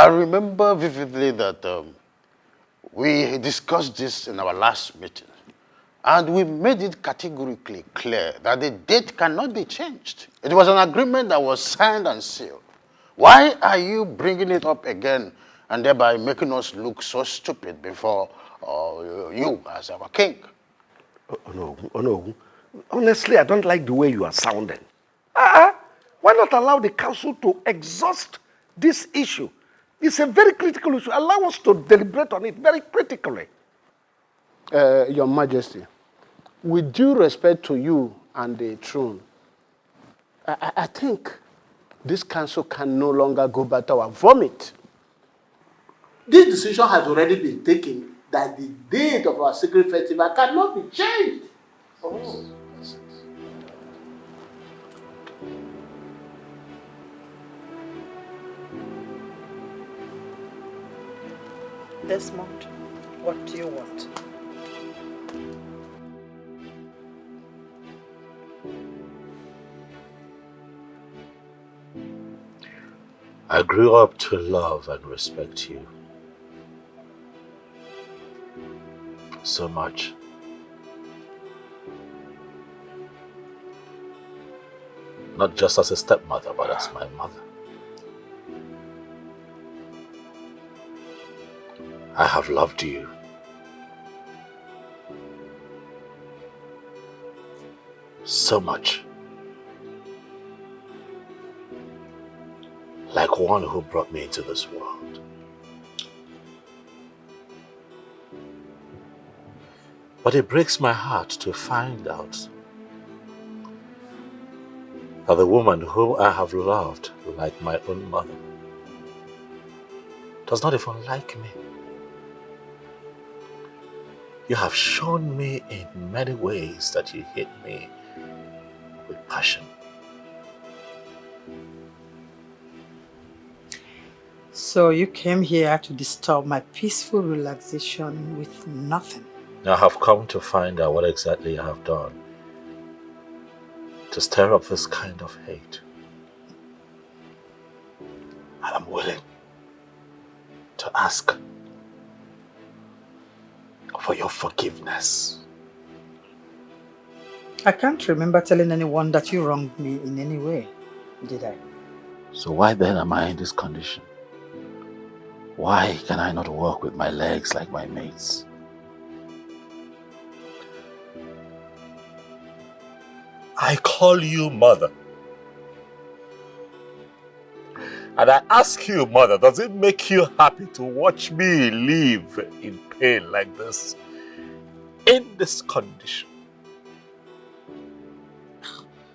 I remember vividly that we discussed this in our last meeting, and we made it categorically clear that the date cannot be changed. It was an agreement that was signed and sealed. Why are you bringing it up again and thereby making us look so stupid before you as our king? Oh, no, oh, no. Honestly, I don't like the way you are sounding. Why not allow the council to exhaust this issue? It's a very critical issue. Allow us to deliberate on it very critically. Your Majesty, with due respect to you and the throne, I think this council can no longer go back to our vomit. This decision has already been taken that the date of our secret festival cannot be changed. Oh. Desmond, what do you want? I grew up to love and respect you so much. Not just as a stepmother, but as my mother. I have loved you. So much. Like one who brought me into this world. But it breaks my heart to find out that the woman whom I have loved like my own mother does not even like me. You have shown me in many ways that you hate me with passion. So you came here to disturb my peaceful relaxation with nothing. I have come to find out what exactly I have done to stir up this kind of hate. And I'm willing to ask for your forgiveness. I can't remember telling anyone that you wronged me in any way, did I? So why then am I in this condition? Why can I not walk with my legs like my mates? I call you mother. And I ask you, mother, does it make you happy to watch me live in pain like this? In this condition?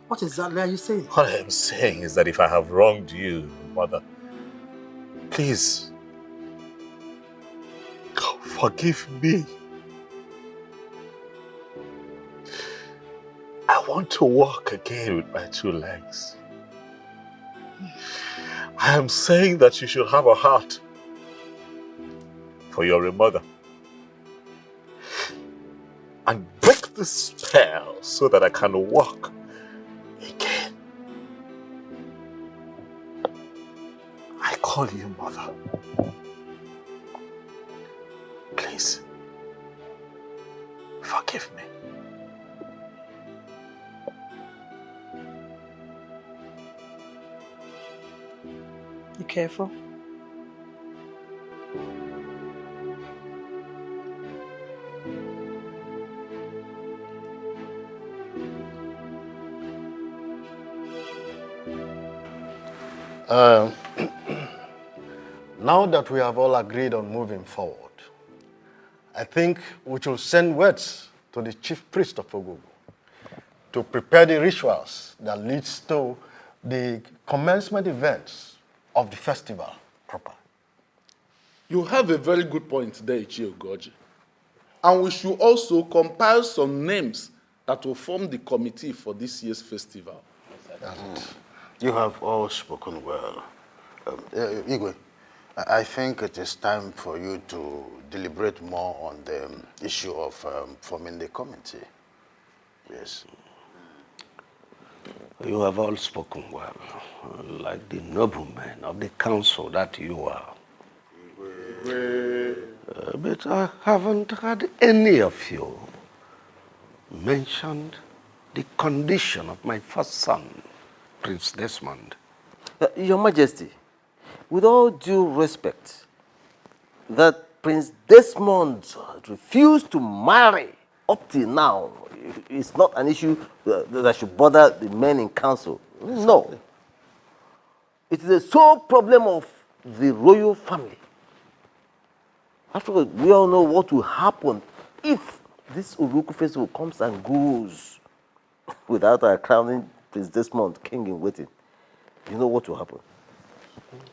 What exactly are you saying? What I am saying is that if I have wronged you, mother, please, forgive me. I want to walk again with my two legs. I am saying that you should have a heart for your mother. And break the spell so that I can walk again. I call you mother. Please, forgive me. You careful? Now that we have all agreed on moving forward, I think we should send words to the chief priest of Ogogo to prepare the rituals that leads to the commencement events of the festival proper. You have a very good point there, Ichiogoji. And we should also compile some names that will form the committee for this year's festival. You have all spoken well. Igwe, I think it is time for you to deliberate more on the issue of forming the committee. Yes. You have all spoken well, like the noblemen of the council that you are. But I haven't had any of you mentioned the condition of my first son, Prince Desmond. Your Majesty, with all due respect, that Prince Desmond refused to marry up till now is not an issue that should bother the men in council. No. It is a sole problem of the royal family. After all, we all know what will happen if this Uruku festival comes and goes without our crowning Prince Desmond king in waiting. You know what will happen.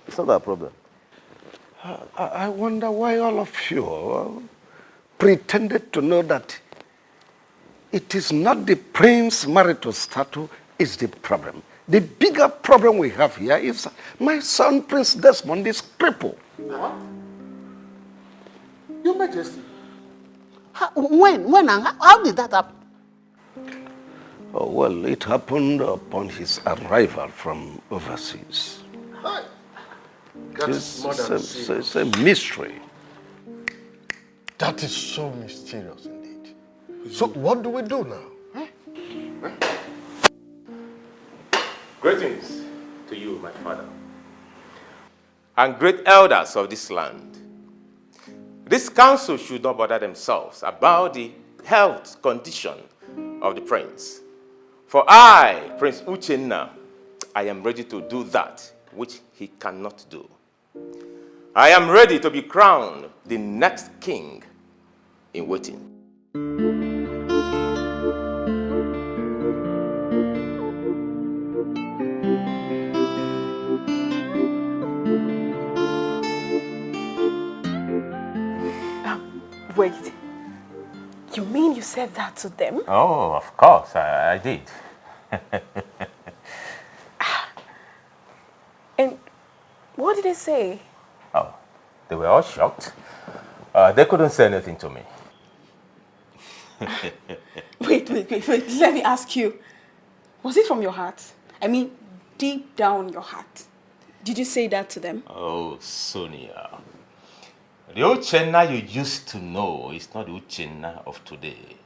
It's not our problem. I wonder why all of you pretended to know that it is not the prince marital status is the problem. The bigger problem we have here is my son, Prince Desmond, is crippled. Your Majesty. When and how did that happen? Oh, well, it happened upon his arrival from overseas. It's a mystery. That is so mysterious indeed. So what do we do now? Greetings to you, my father, and great elders of this land. This council should not bother themselves about the health condition of the prince. For I, Prince Uchenna, I am ready to do that which he cannot do. I am ready to be crowned the next king in waiting. Wait. You mean you said that to them? Oh, of course, I did. And what did they say? Oh, they were all shocked. They couldn't say anything to me. Wait. Let me ask you. Was it from your heart? I mean, deep down your heart. Did you say that to them? Oh, Sonia. The Uchenna you used to know is not the Uchenna of today.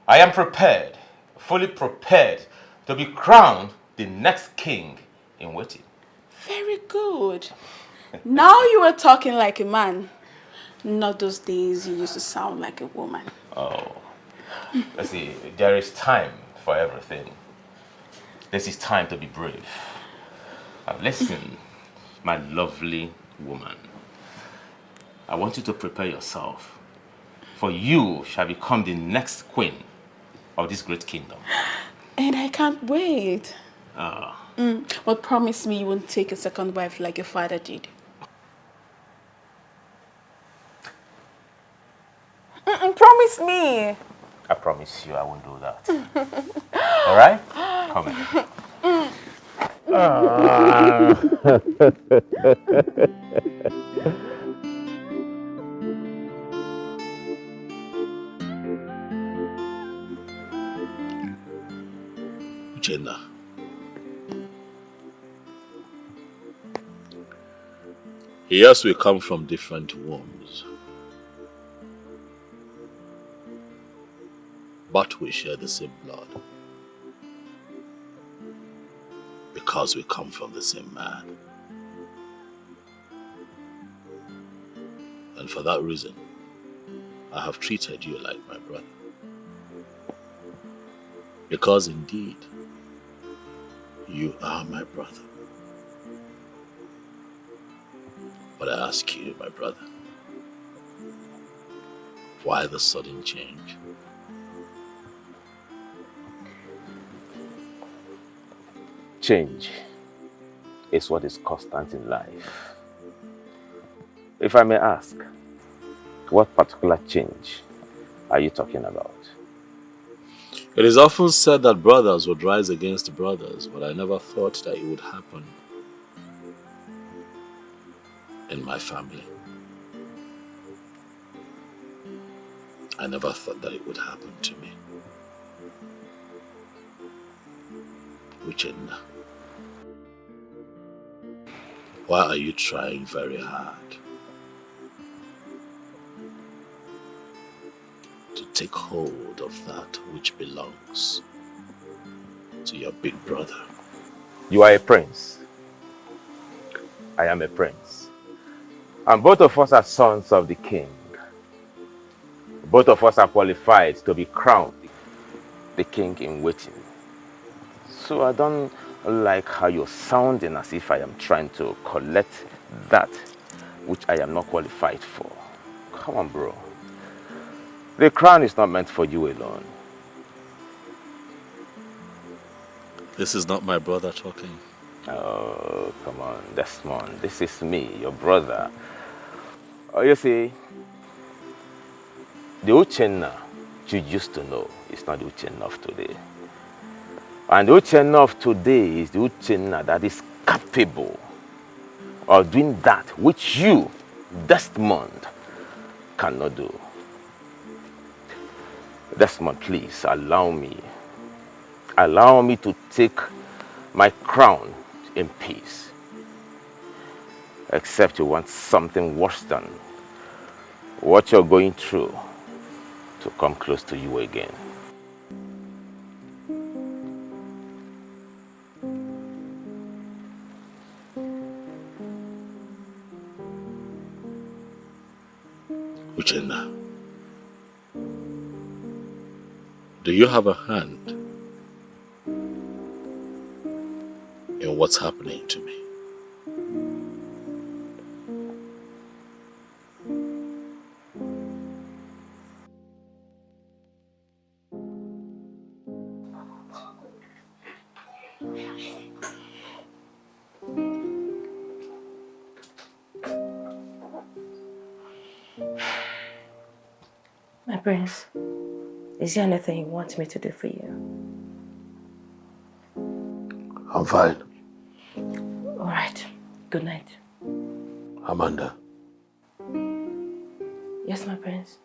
I am prepared, fully prepared, to be crowned the next king in waiting. Very good. Now you are talking like a man. Not those days you used to sound like a woman. Oh, let's see, there is time for everything. This is time to be brave. Listen, my lovely woman. I want you to prepare yourself, for you shall become the next queen of this great kingdom. And I can't wait. Ah. But promise me you won't take a second wife like your father did. Promise me. I promise you I won't do that. All right? Come here. Uchenna. Yes, we come from different wombs, but we share the same blood because we come from the same man. And for that reason, I have treated you like my brother. Because indeed, you are my brother. But I ask you, my brother, why the sudden change? Change is what is constant in life. If I may ask, what particular change are you talking about? It is often said that brothers would rise against brothers, but I never thought that it would happen in my family. I never thought that it would happen to me. Uchenna, why are you trying very hard take hold of that which belongs to your big brother. You are a prince. I am a prince. And both of us are sons of the king. Both of us are qualified to be crowned the king in waiting. So I don't like how you're sounding as if I am trying to collect that which I am not qualified for. Come on, bro. The crown is not meant for you alone. This is not my brother talking. Oh, come on, Desmond. This is me, your brother. Oh, you see, the Uchenna you used to know is not the Uchenna of today. And the Uchenna of today is the Uchenna that is capable of doing that which you, Desmond, cannot do. Desmond, please allow me. Allow me to take my crown in peace. Except you want something worse than what you're going through to come close to you again. Uchenna, do you have a hand in what's happening to me? My prince, is there anything you want me to do for you? I'm fine. All right. Good night. Amanda. Yes, my prince.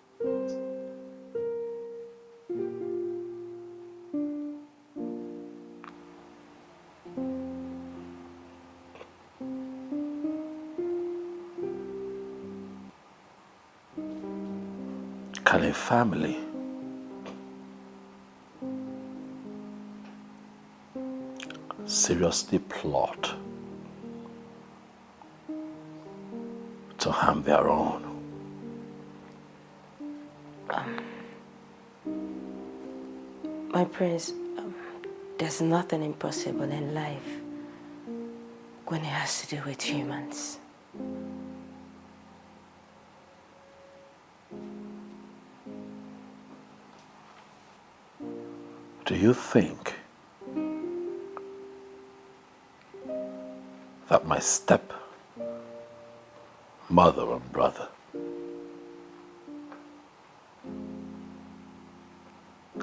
Can a family seriously plot to harm their own? My prince, there's nothing impossible in life when it has to do with humans. Do you think that my step mother and brother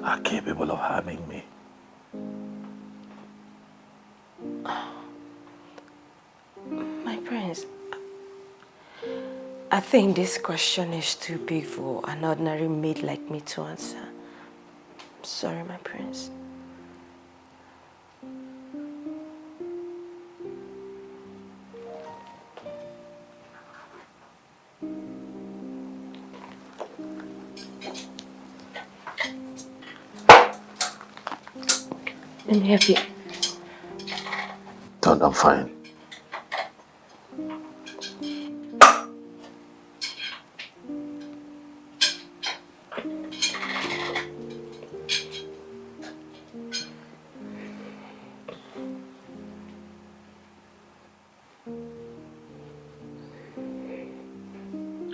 are capable of harming me? My prince, I think this question is too big for an ordinary maid like me to answer. I'm sorry, my prince. Let me help you. Don't, I'm fine.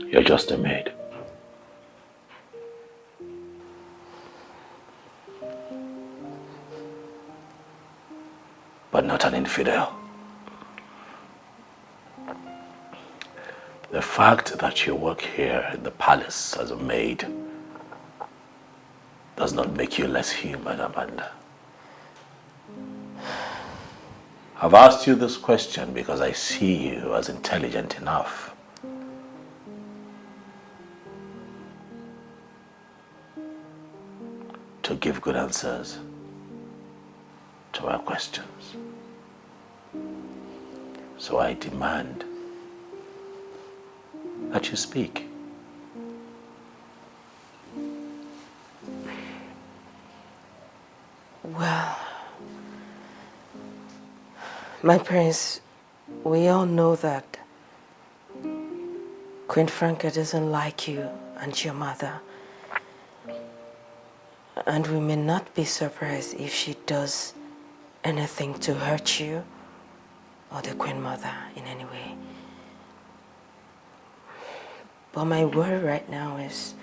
You're just a maid. But not an infidel. The fact that you work here in the palace as a maid does not make you less human, Amanda. I've asked you this question because I see you as intelligent enough to give good answers to our questions. So I demand that you speak. Well, my prince, we all know that Queen Franca doesn't like you and your mother. And we may not be surprised if she does anything to hurt you or the Queen Mother in any way. But my worry right now is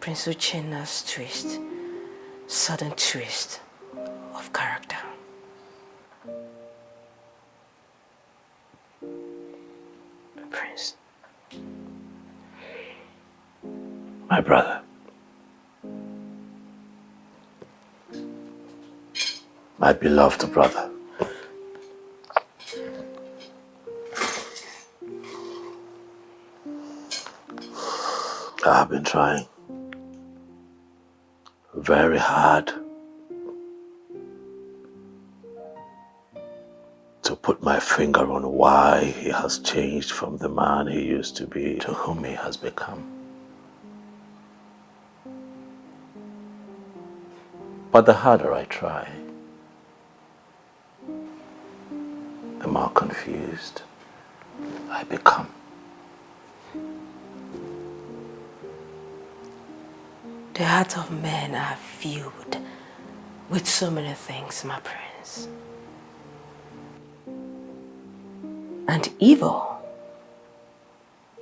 Prince Uchenna's twist, sudden twist of character. Prince. My brother. My beloved brother. I have been trying very hard to put my finger on why he has changed from the man he used to be to whom he has become. But the harder I try, the more confused I become. The hearts of men are filled with so many things, my prince. And evil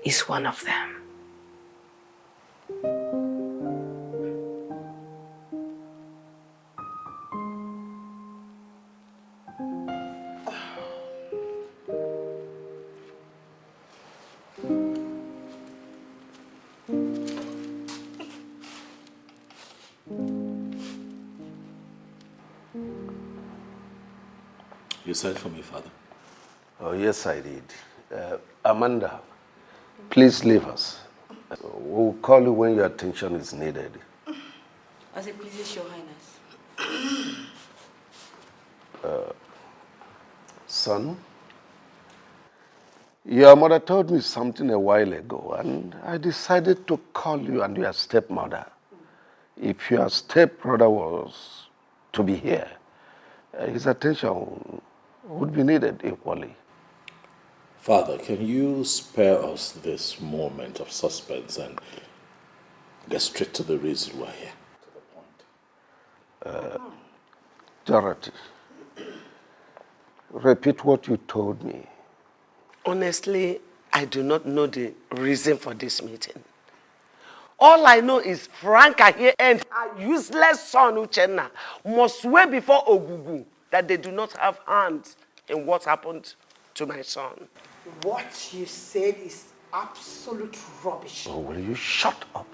is one of them. You sent for me, Father. Oh, yes, I did. Amanda, please leave us. We'll call you when your attention is needed. As it pleases your highness. Son, your mother told me something a while ago, and I decided to call you and your stepmother. If your stepbrother was to be here, his attention would be needed equally. Father, can you spare us this moment of suspense and get straight to the reason we're here? To the point. Dorothy, repeat what you told me. Honestly, I do not know the reason for this meeting. All I know is Franca here and her useless son Uchenna must swear before Ogugu that they do not have hands in what happened to my son. What you said is absolute rubbish. Oh, will you shut up?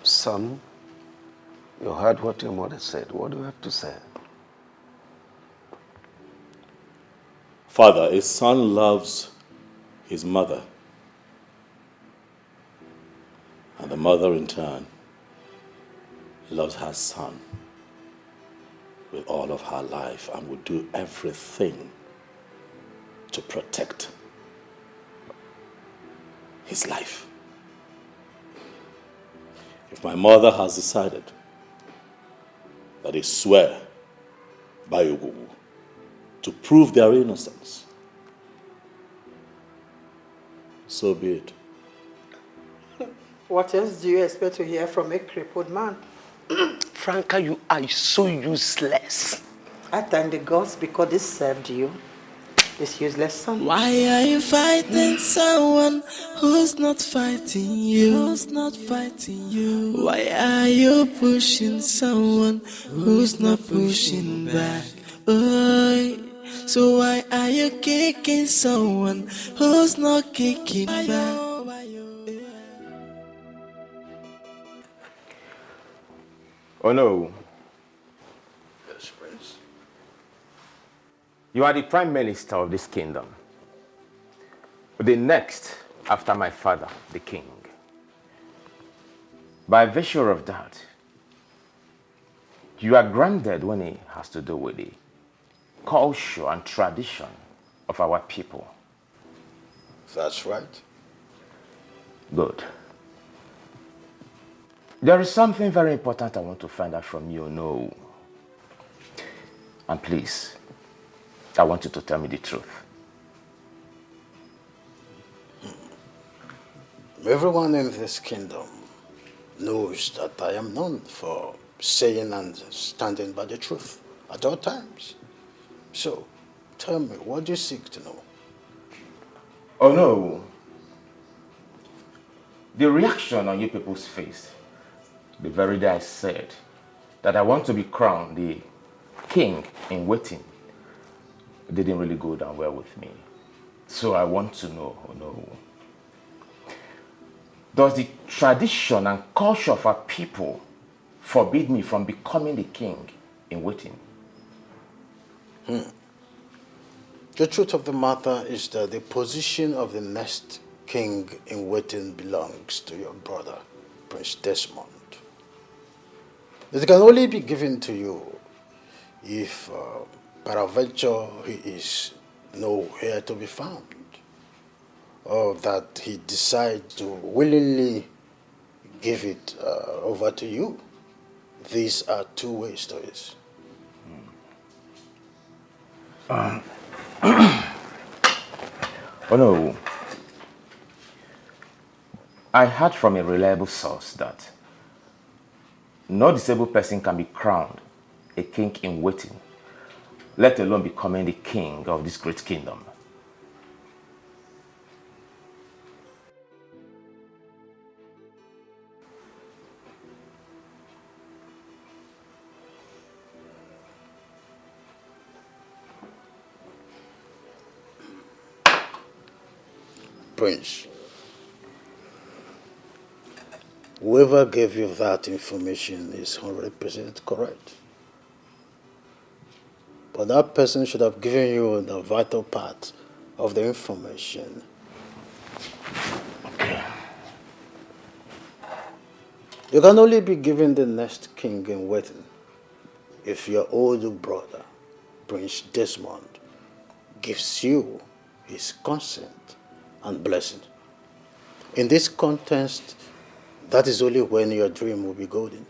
Son, you heard what your mother said. What do you have to say? Father, a son loves his mother, and the mother in turn loves her son with all of her life and would do everything to protect his life. If my mother has decided that they swear by Ogugu to prove their innocence, so be it. What else do you expect to hear from a crippled man? Franca, you are so useless. I thank the gods because they served you, this useless son. Why are you fighting someone who's not fighting you? Who's not fighting you? Why are you pushing someone who's not pushing back? Oh, so why are you kicking someone who's not kicking back? Oh no. Yes, Prince. You are the prime minister of this kingdom. The next after my father, the king. By virtue of that, you are grounded when it has to do with the culture and tradition of our people. That's right. Good. There is something very important I want to find out from you, no. And please, I want you to tell me the truth. Everyone in this kingdom knows that I am known for saying and standing by the truth at all times. So, tell me, what do you seek to know? Oh no. The reaction on you people's face, the very day I said that I want to be crowned the king in waiting, didn't really go down well with me. So I want to know, oh no. Does the tradition and culture of our people forbid me from becoming the king in waiting? The truth of the matter is that the position of the next king in waiting belongs to your brother, Prince Desmond. It can only be given to you if, peradventure, he is nowhere to be found, or that he decides to willingly give it over to you. These are two ways to it. Oh no. I heard from a reliable source that no disabled person can be crowned a king in waiting, let alone becoming the king of this great kingdom. Prince, whoever gave you that information is 100% correct. But that person should have given you the vital part of the information. Okay. You can only be given the next king in waiting if your older brother, Prince Desmond, gives you his consent and blessing. In this context, that is only when your dream will be golden.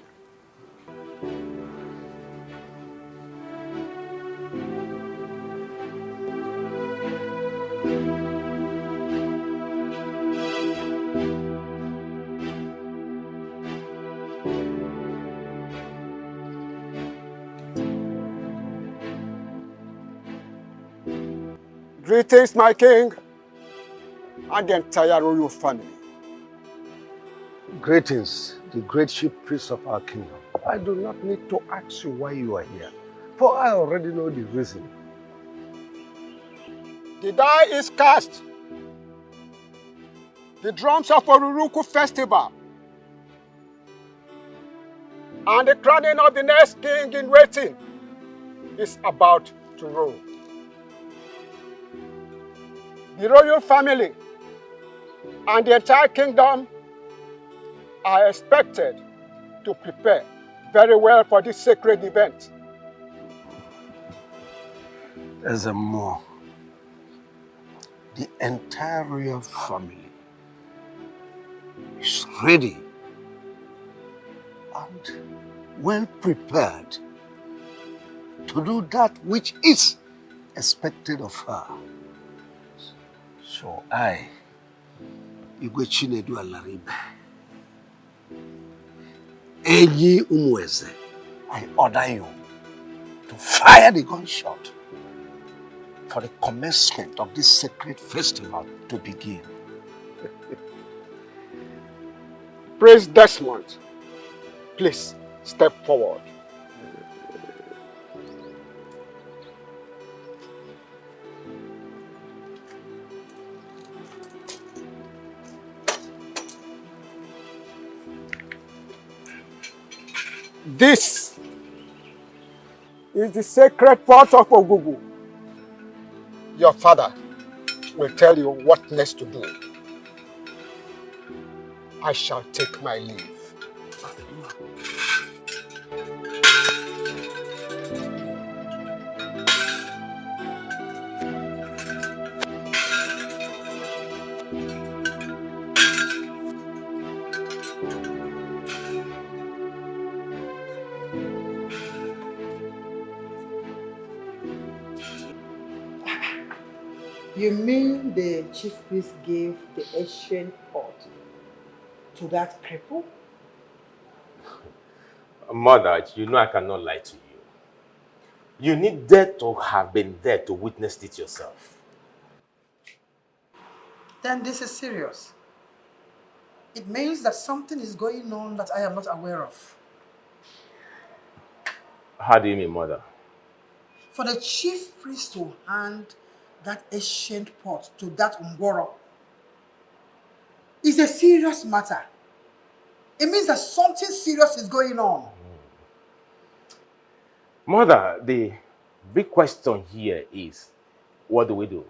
Greetings, my king, and the entire royal family. Greetings, the great chief priest of our kingdom. I do not need to ask you why you are here, for I already know the reason. The die is cast. The drums of Oruruku festival and the crowning of the next king in waiting is about to roll. The royal family and the entire kingdom are expected to prepare very well for this sacred event. As a more, the entire royal family is ready and well prepared to do that which is expected of her. So I, Uchenna Alaribe, Enyi Umweze, I order you to fire the gunshot for the commencement of this sacred festival to begin. Prince Desmond, please step forward. This is the sacred pot of Ogugu. Your father will tell you what next to do. I shall take my leave. You mean the chief priest gave the ancient pot to that cripple? Mother, you know I cannot lie to you. You needed to have been there to witness it yourself. Then this is serious. It means that something is going on that I am not aware of. How do you mean, Mother? For the chief priest to hand that ancient pot to that Ngworo is a serious matter. It means that something serious is going on. Mother, the big question here is, what do we do?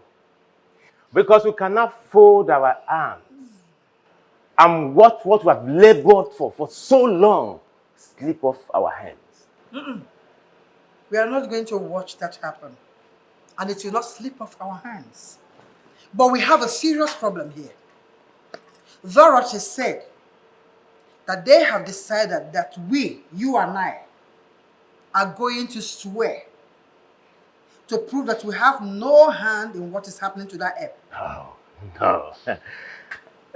Because we cannot fold our arms and what we have labored for so long slip off our hands. We are not going to watch that happen. And it will not slip off our hands. But we have a serious problem here. Dorothy said that they have decided that we, you and I, are going to swear to prove that we have no hand in what is happening to that ape. No.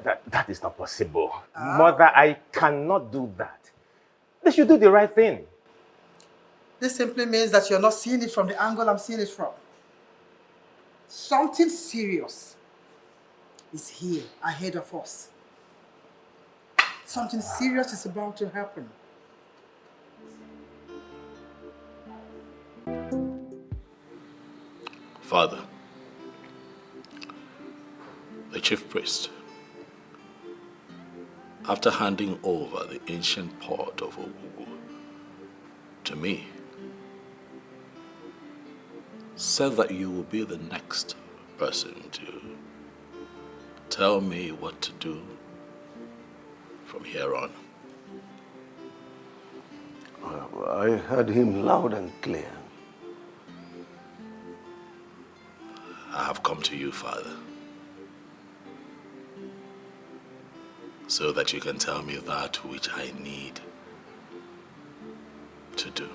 That is not possible. Mother, I cannot do that. They should do the right thing. This simply means that you're not seeing it from the angle I'm seeing it from. Something serious is here ahead of us. Something serious is about to happen. Father, the chief priest, after handing over the ancient pot of Ogugu to me, said that you will be the next person to tell me what to do from here on. I heard him loud and clear. I have come to you, Father, so that you can tell me that which I need to do.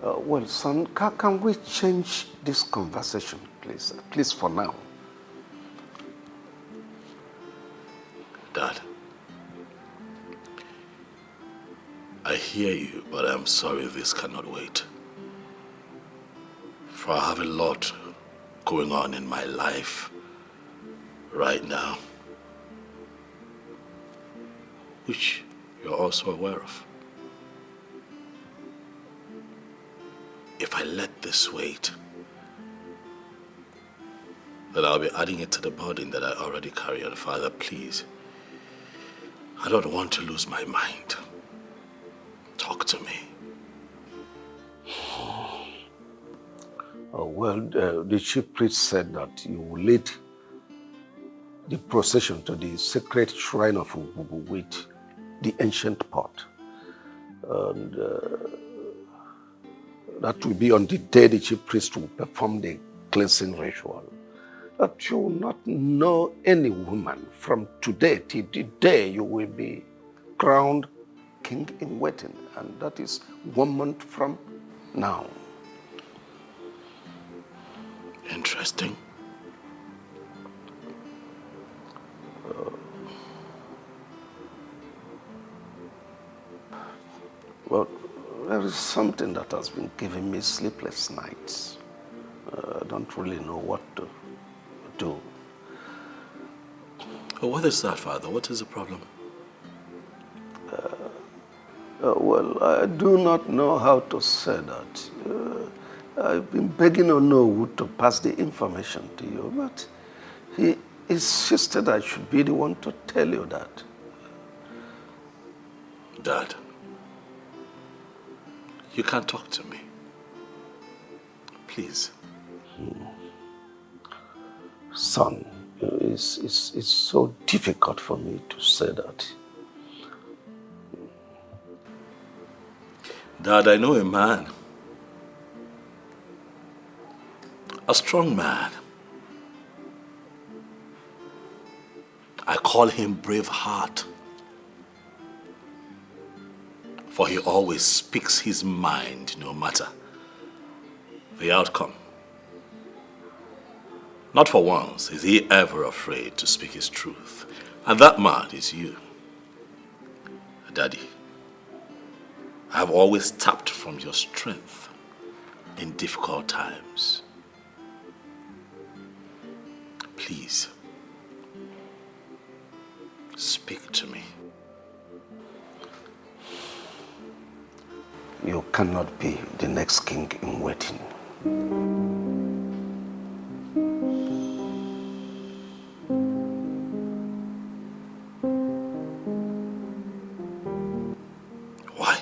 Well, son, can we change this conversation, please? Please, for now. Dad, I hear you, but I'm sorry this cannot wait. For I have a lot going on in my life right now, which you're also aware of. If I let this wait, then I'll be adding it to the burden that I already carry. And Father, please, I don't want to lose my mind. Talk to me. Well, the chief priest said that you will lead the procession to the sacred shrine of Ugugu with the ancient pot. And that will be on the day the chief priest will perform the cleansing ritual. That you will not know any woman from today till the day you will be crowned king in waiting. And that is 1 month from now. Interesting. Well, there is something that has been giving me sleepless nights. I don't really know what to do. What is that, Father? What is the problem? Well, I do not know how to say that. I've been begging Onowu to pass the information to you, but he insisted I should be the one to tell you that. Dad, you can't talk to me. Please. Son, it's so difficult for me to say that. Dad, I know a man. A strong man. I call him Braveheart. For he always speaks his mind no matter the outcome. Not for once is he ever afraid to speak his truth. And that man is you. Daddy, I have always tapped from your strength in difficult times. Please, speak to me. You cannot be the next king in waiting. Why?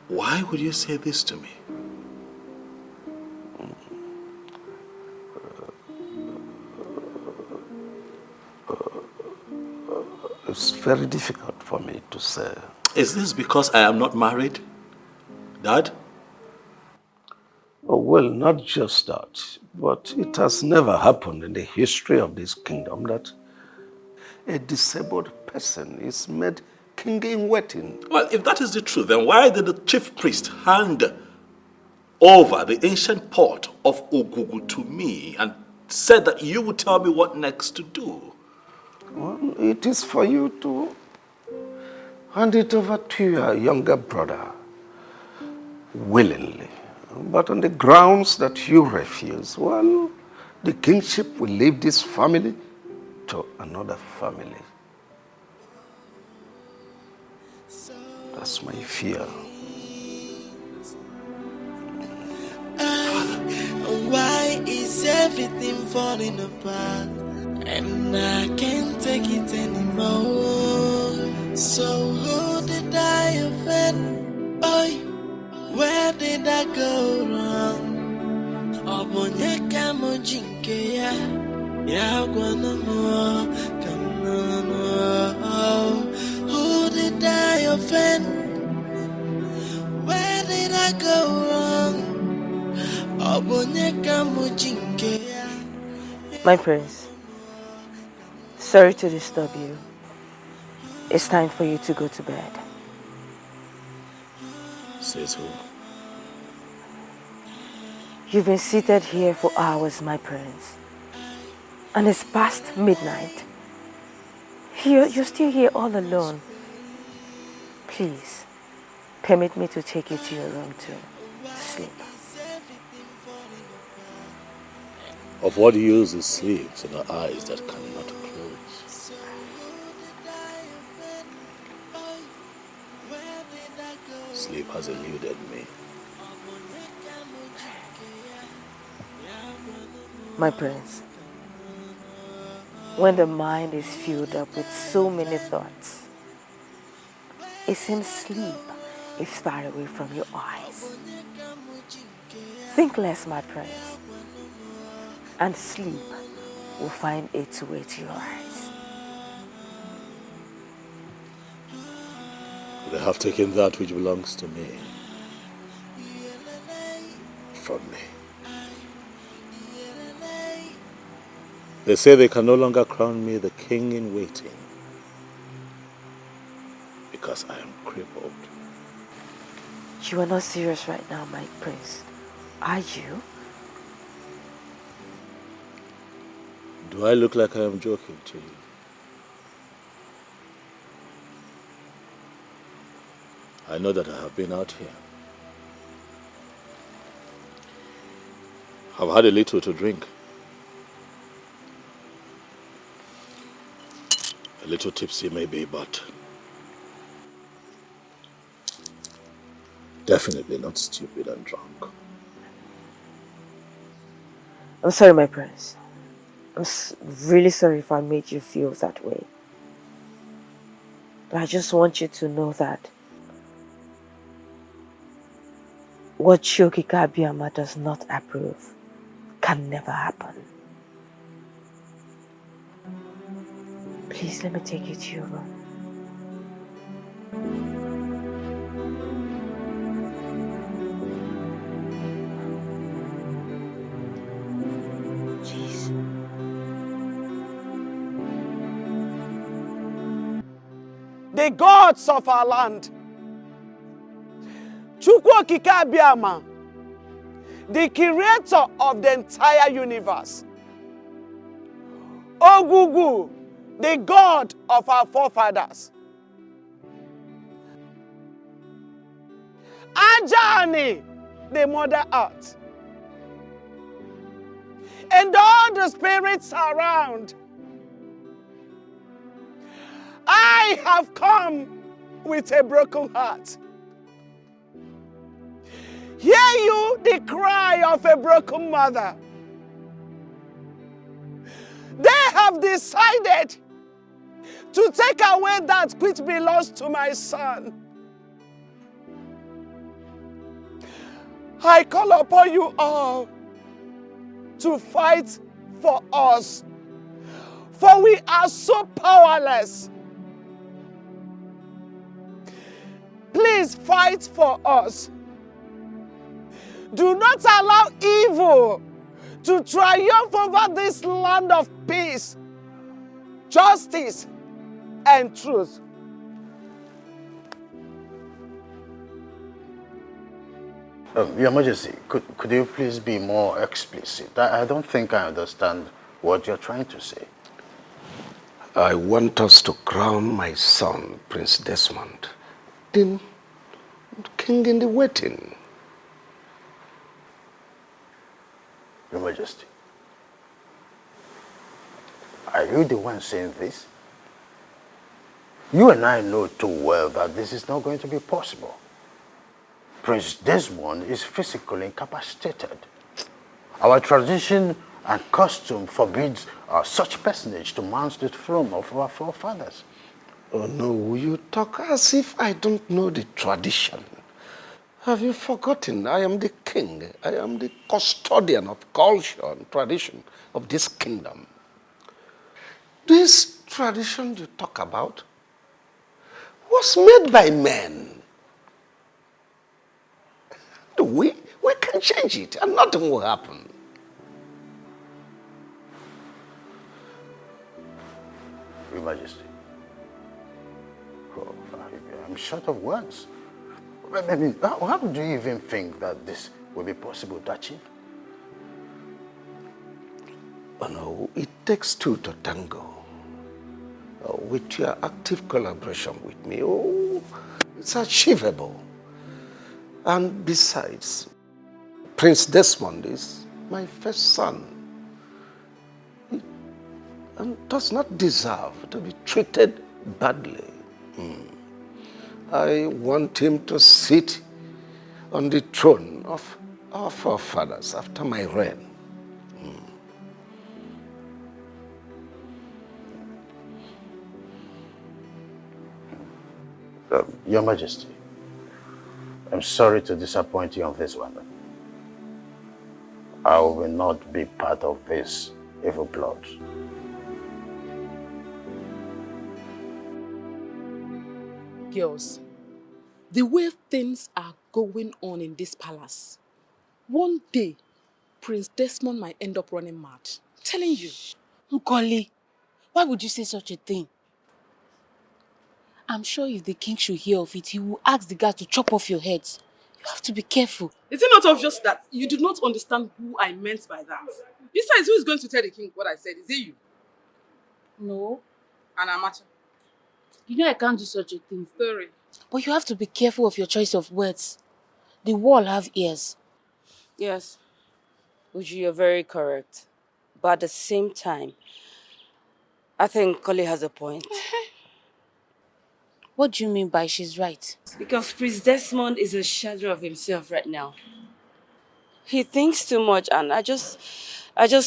Why would you say this to me? It's very difficult for me to say. Is this because I am not married, Dad? Oh, well, not just that, but it has never happened in the history of this kingdom that a disabled person is made king in waiting. Well, if that is the truth, then why did the chief priest hand over the ancient pot of Ogugu to me and said that you would tell me what next to do? Well, it is for you to hand it over to your younger brother willingly. But on the grounds that you refuse, well, the kingship will leave this family to another family. That's my fear. Why is everything falling apart? And I can't take it anymore. So who did I offend? Boy, where did I go wrong? Omenka mojinke ya gwana mo kamano. Who did I offend? Where did I go wrong? Omenka mojinke. My prince, sorry to disturb you. It's time for you to go to bed. Says who? You've been seated here for hours, my prince. And it's past midnight. You're still here all alone. Please, permit me to take you to your room to sleep. Of what use is sleep to the eyes that cannot close? Sleep has eluded me. My prince, when the mind is filled up with so many thoughts, it seems sleep is far away from your eyes. Think less, my prince, and sleep will find its way to your eyes. They have taken that which belongs to me from me. They say they can no longer crown me the king in waiting because I am crippled. You are not serious right now, my prince, are you? Do I look like I am joking to you? I know that I have been out here. I've had a little to drink. A little tipsy maybe, but definitely not stupid and drunk. I'm sorry, my prince. I'm really sorry if I made you feel that way. But I just want you to know that what Shoki Kabiyama does not approve can never happen. Please let me take you to your room. The gods of our land Chukwu Okike Abiama, the creator of the entire universe. Ogugu, the God of our forefathers. Ajani, the Mother Earth. And all the spirits around. I have come with a broken heart. Hear you the cry of a broken mother. They have decided to take away that which belongs to my son. I call upon you all to fight for us, for we are so powerless. Please fight for us. Do not allow evil to triumph over this land of peace, justice, and truth. Your Majesty, could you please be more explicit? I don't think I understand what you're trying to say. I want us to crown my son, Prince Desmond, the king in the waiting. Your Majesty, are you the one saying this? You and I know too well that this is not going to be possible. Prince Desmond is physically incapacitated. Our tradition and custom forbids such personage to mount the throne of our forefathers. Oh no, you talk as if I don't know the tradition. Have you forgotten? I am the king. I am the custodian of culture and tradition of this kingdom. This tradition you talk about was made by men. We can change it and nothing will happen. Your Majesty, I'm short of words. I mean, how do you even think that this will be possible to achieve? Oh no, it takes two to tango. With your active collaboration with me, it's achievable. And besides, Prince Desmond is my first son. And does not deserve to be treated badly. I want him to sit on the throne of our forefathers after my reign. Your Majesty, I'm sorry to disappoint you on this one. I will not be part of this evil plot. Girls, the way things are going on in this palace, one day, Prince Desmond might end up running mad. I'm telling you. Nkoli, why would you say such a thing? I'm sure if the king should hear of it, he will ask the guard to chop off your heads. You have to be careful. Is it not obvious that you do not understand who I meant by that? Besides, who is going to tell the king what I said? Is it you? No. And Amacha? You know I can't do such a thing. Sorry. But you have to be careful of your choice of words. The wall have ears. Yes, Uju, you're very correct. But at the same time, I think Koli has a point. What do you mean by she's right? Because Prince Desmond is a shadow of himself right now. He thinks too much, and I just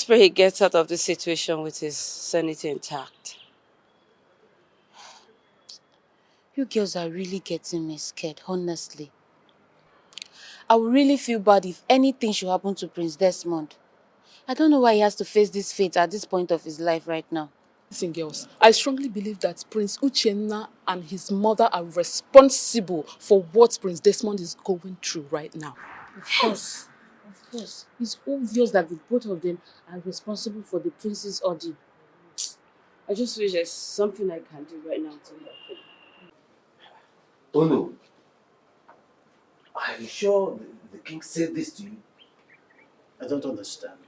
pray he gets out of this situation with his sanity intact. You girls are really getting me scared, honestly. I would really feel bad if anything should happen to Prince Desmond. I don't know why he has to face this fate at this point of his life right now. Listen, girls, I strongly believe that Prince Uchenna and his mother are responsible for what Prince Desmond is going through right now. Of course. Of course. It's obvious that the both of them are responsible for the prince's ordeal. I just wish there's something I can do right now to help him. Oh no. Are you sure the king said this to you? I don't understand.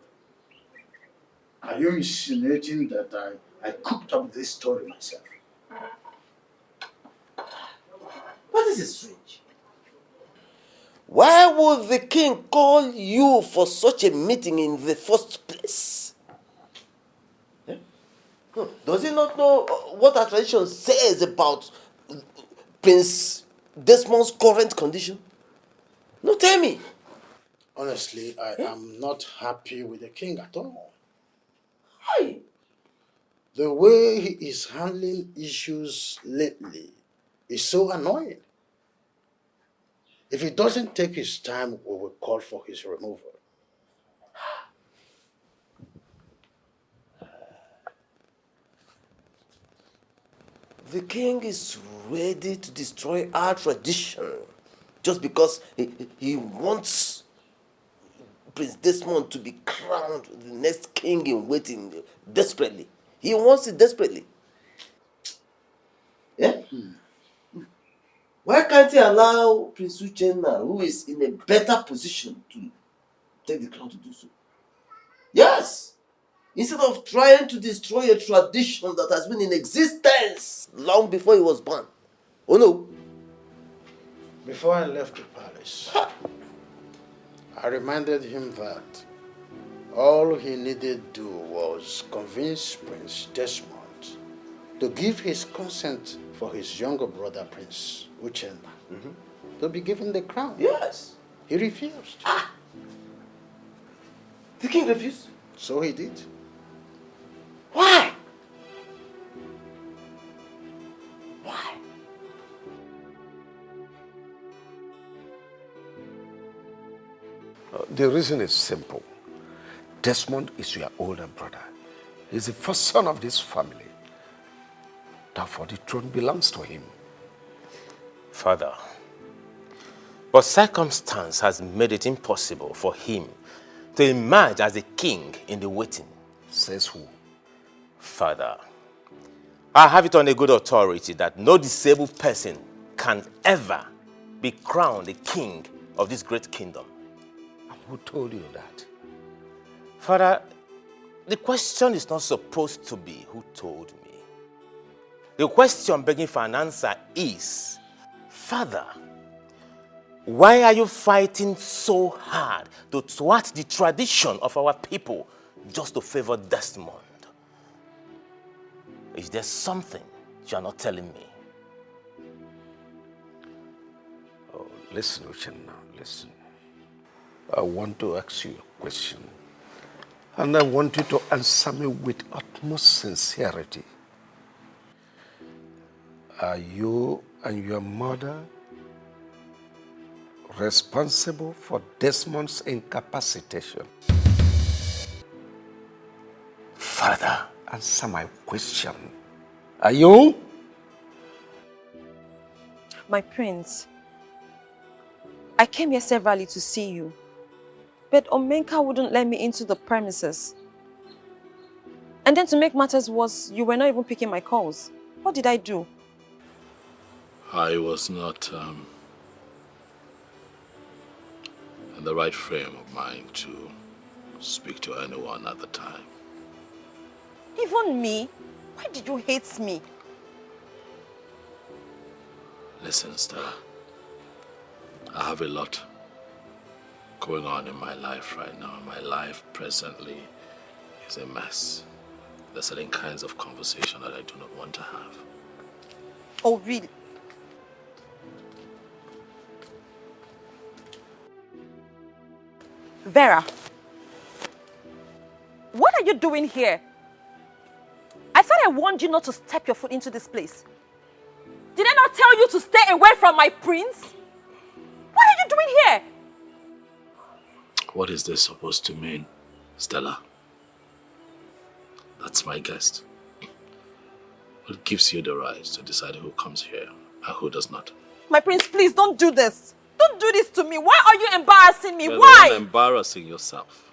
Are you insinuating that I cooked up this story myself? But this is strange. Why would the king call you for such a meeting in the first place? Does he not know what our tradition says about Prince Desmond's current condition? No, tell me. Honestly, I am not happy with the king at all. Why? The way he is handling issues lately is so annoying. If he doesn't take his time, we will call for his removal. The king is ready to destroy our tradition just because he wants Prince Desmond to be crowned the next king in waiting desperately. He wants it desperately. Yeah? Why can't he allow Prince Uchenna, who is in a better position, to take the crown to do so? Yes! Instead of trying to destroy a tradition that has been in existence long before he was born. Oh no! Before I left the palace, I reminded him that all he needed to do was convince Prince Desmond to give his consent for his younger brother, Prince Uchenna, to be given the crown. Yes. He refused. The king refused? So he did. Why? Why? The reason is simple. Desmond is your older brother. He's the first son of this family. Therefore, the throne belongs to him. Father, but circumstance has made it impossible for him to emerge as a king in the waiting. Says who? Father, I have it on a good authority that no disabled person can ever be crowned the king of this great kingdom. And who told you that? Father, the question is not supposed to be who told me. The question begging for an answer is, Father, why are you fighting so hard to thwart the tradition of our people just to favor Desmond? Is there something you are not telling me? Oh, listen, Uchenna, listen. I want to ask you a question. And I want you to answer me with utmost sincerity. Are you and your mother responsible for Desmond's incapacitation? Father, answer my question. Are you? My prince, I came here severally to see you, but Omenka wouldn't let me into the premises. And then to make matters worse, you were not even picking my calls. What did I do? I was not in the right frame of mind to speak to anyone at the time. Even me? Why did you hate me? Listen, Stella. I have a lot going on in my life right now. My life presently is a mess. There are certain kinds of conversation that I do not want to have. Oh, really? Vera, what are you doing here? I thought I warned you not to step your foot into this place. Did I not tell you to stay away from my prince? What are you doing here? What is this supposed to mean, Stella? That's my guest. What gives you the right to decide who comes here and who does not? My prince, please don't do this. Don't do this to me. Why are you embarrassing me? You're Why? the one embarrassing yourself.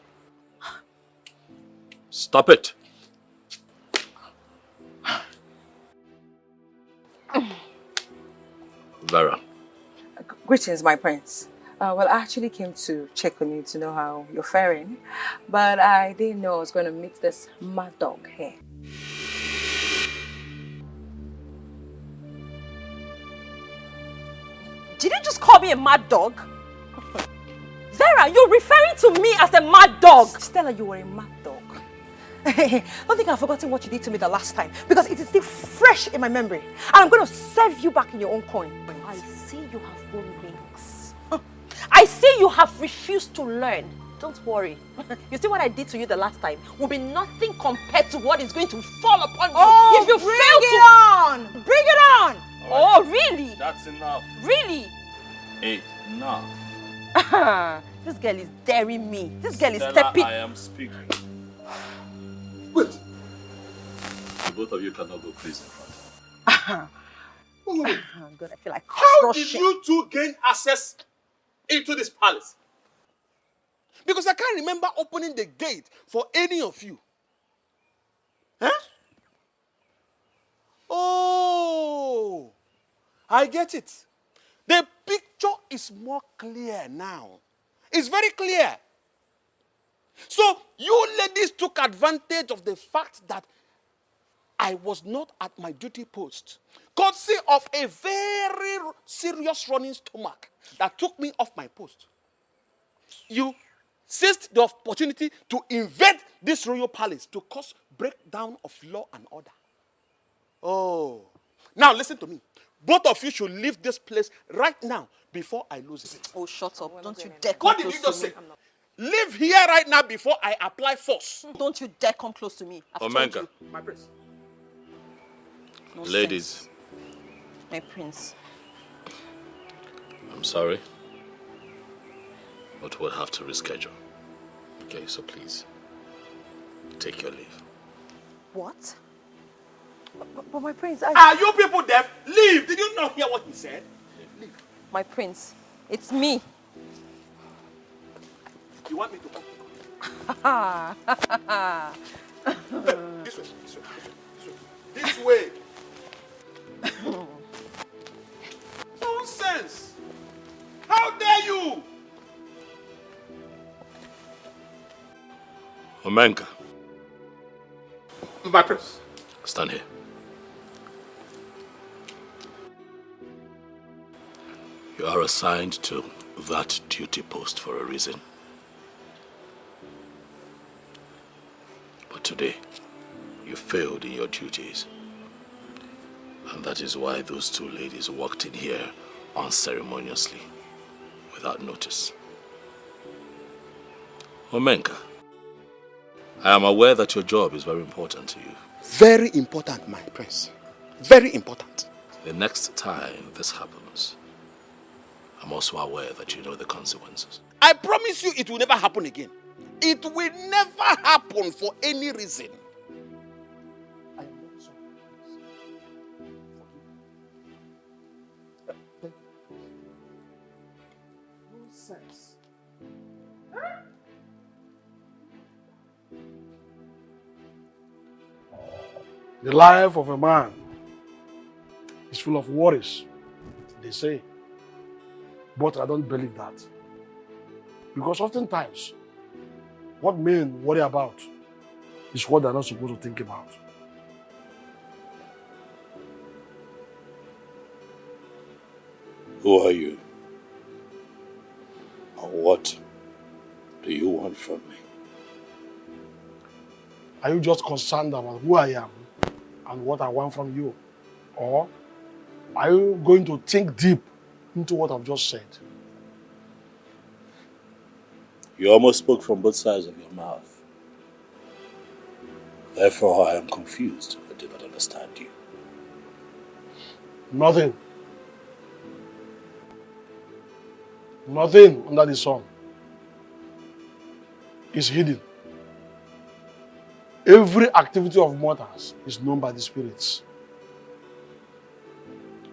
Stop it. Vera. Greetings, my prince. Well, I actually came to check on you to know how you're faring, but I didn't know I was going to meet this mad dog here. Did you just call me a mad dog? Vera, you're referring to me as a mad dog. Stella, you were a mad dog. Don't think I've forgotten what you did to me the last time, because it is still fresh in my memory. And I'm going to serve you back in your own coin. I see you have grown wings. I see you have refused to learn. Don't worry. You see what I did to you the last time will be nothing compared to what is going to fall upon you if you fail to... on! Bring it on! Oh, really? That's enough. Really? Enough. This girl is daring me. This girl is Stella, stepping... I am speaking. Wait. Both of you cannot go crazy in front. I'm good. I feel like How did crushing. you two gain access into this palace? Because I can't remember opening the gate for any of you. Huh? Oh, I get it. The picture is more clear now. It's very clear. So you ladies took advantage of the fact that I was not at my duty post, courtesy of a very serious running stomach that took me off my post. You seized the opportunity to invade this royal palace to cause breakdown of law and order. Oh, now listen to me. Both of you should leave this place right now before I lose it. Oh, shut up. Don't you dare come What did close you just to say? me. Leave here right now before I apply force. Don't you dare come close to me. I've told Omenka. you. My prince. No Ladies, sense. My prince. I'm sorry, but we'll have to reschedule. Okay, so please, take your leave. What? But my prince, I... Are you people deaf? Leave! Did you not hear what he said? Leave. My prince, it's me. You want me to come? This way, this way, this way. This way. Nonsense! How dare you? Omenka, My prince. stand here. You are assigned to that duty post for a reason. But today, you failed in your duties. And that is why those two ladies walked in here unceremoniously, without notice. Omenka, I am aware that your job is very important to you. Very important, my prince. Very important. The next time this happens, I'm also aware that you know the consequences. I promise you it will never happen again. It will never happen for any reason. I am very sorry. Nonsense. The life of a man is full of worries, they say. But I don't believe that. Because oftentimes, what men worry about is what they're not supposed to think about. Who are you? And what do you want from me? Are you just concerned about who I am and what I want from you? Or are you going to think deep into what I've just said? You almost spoke from both sides of your mouth. Therefore, I am confused. I do not understand you. Nothing. Nothing under the sun is hidden. Every activity of mortals is known by the spirits.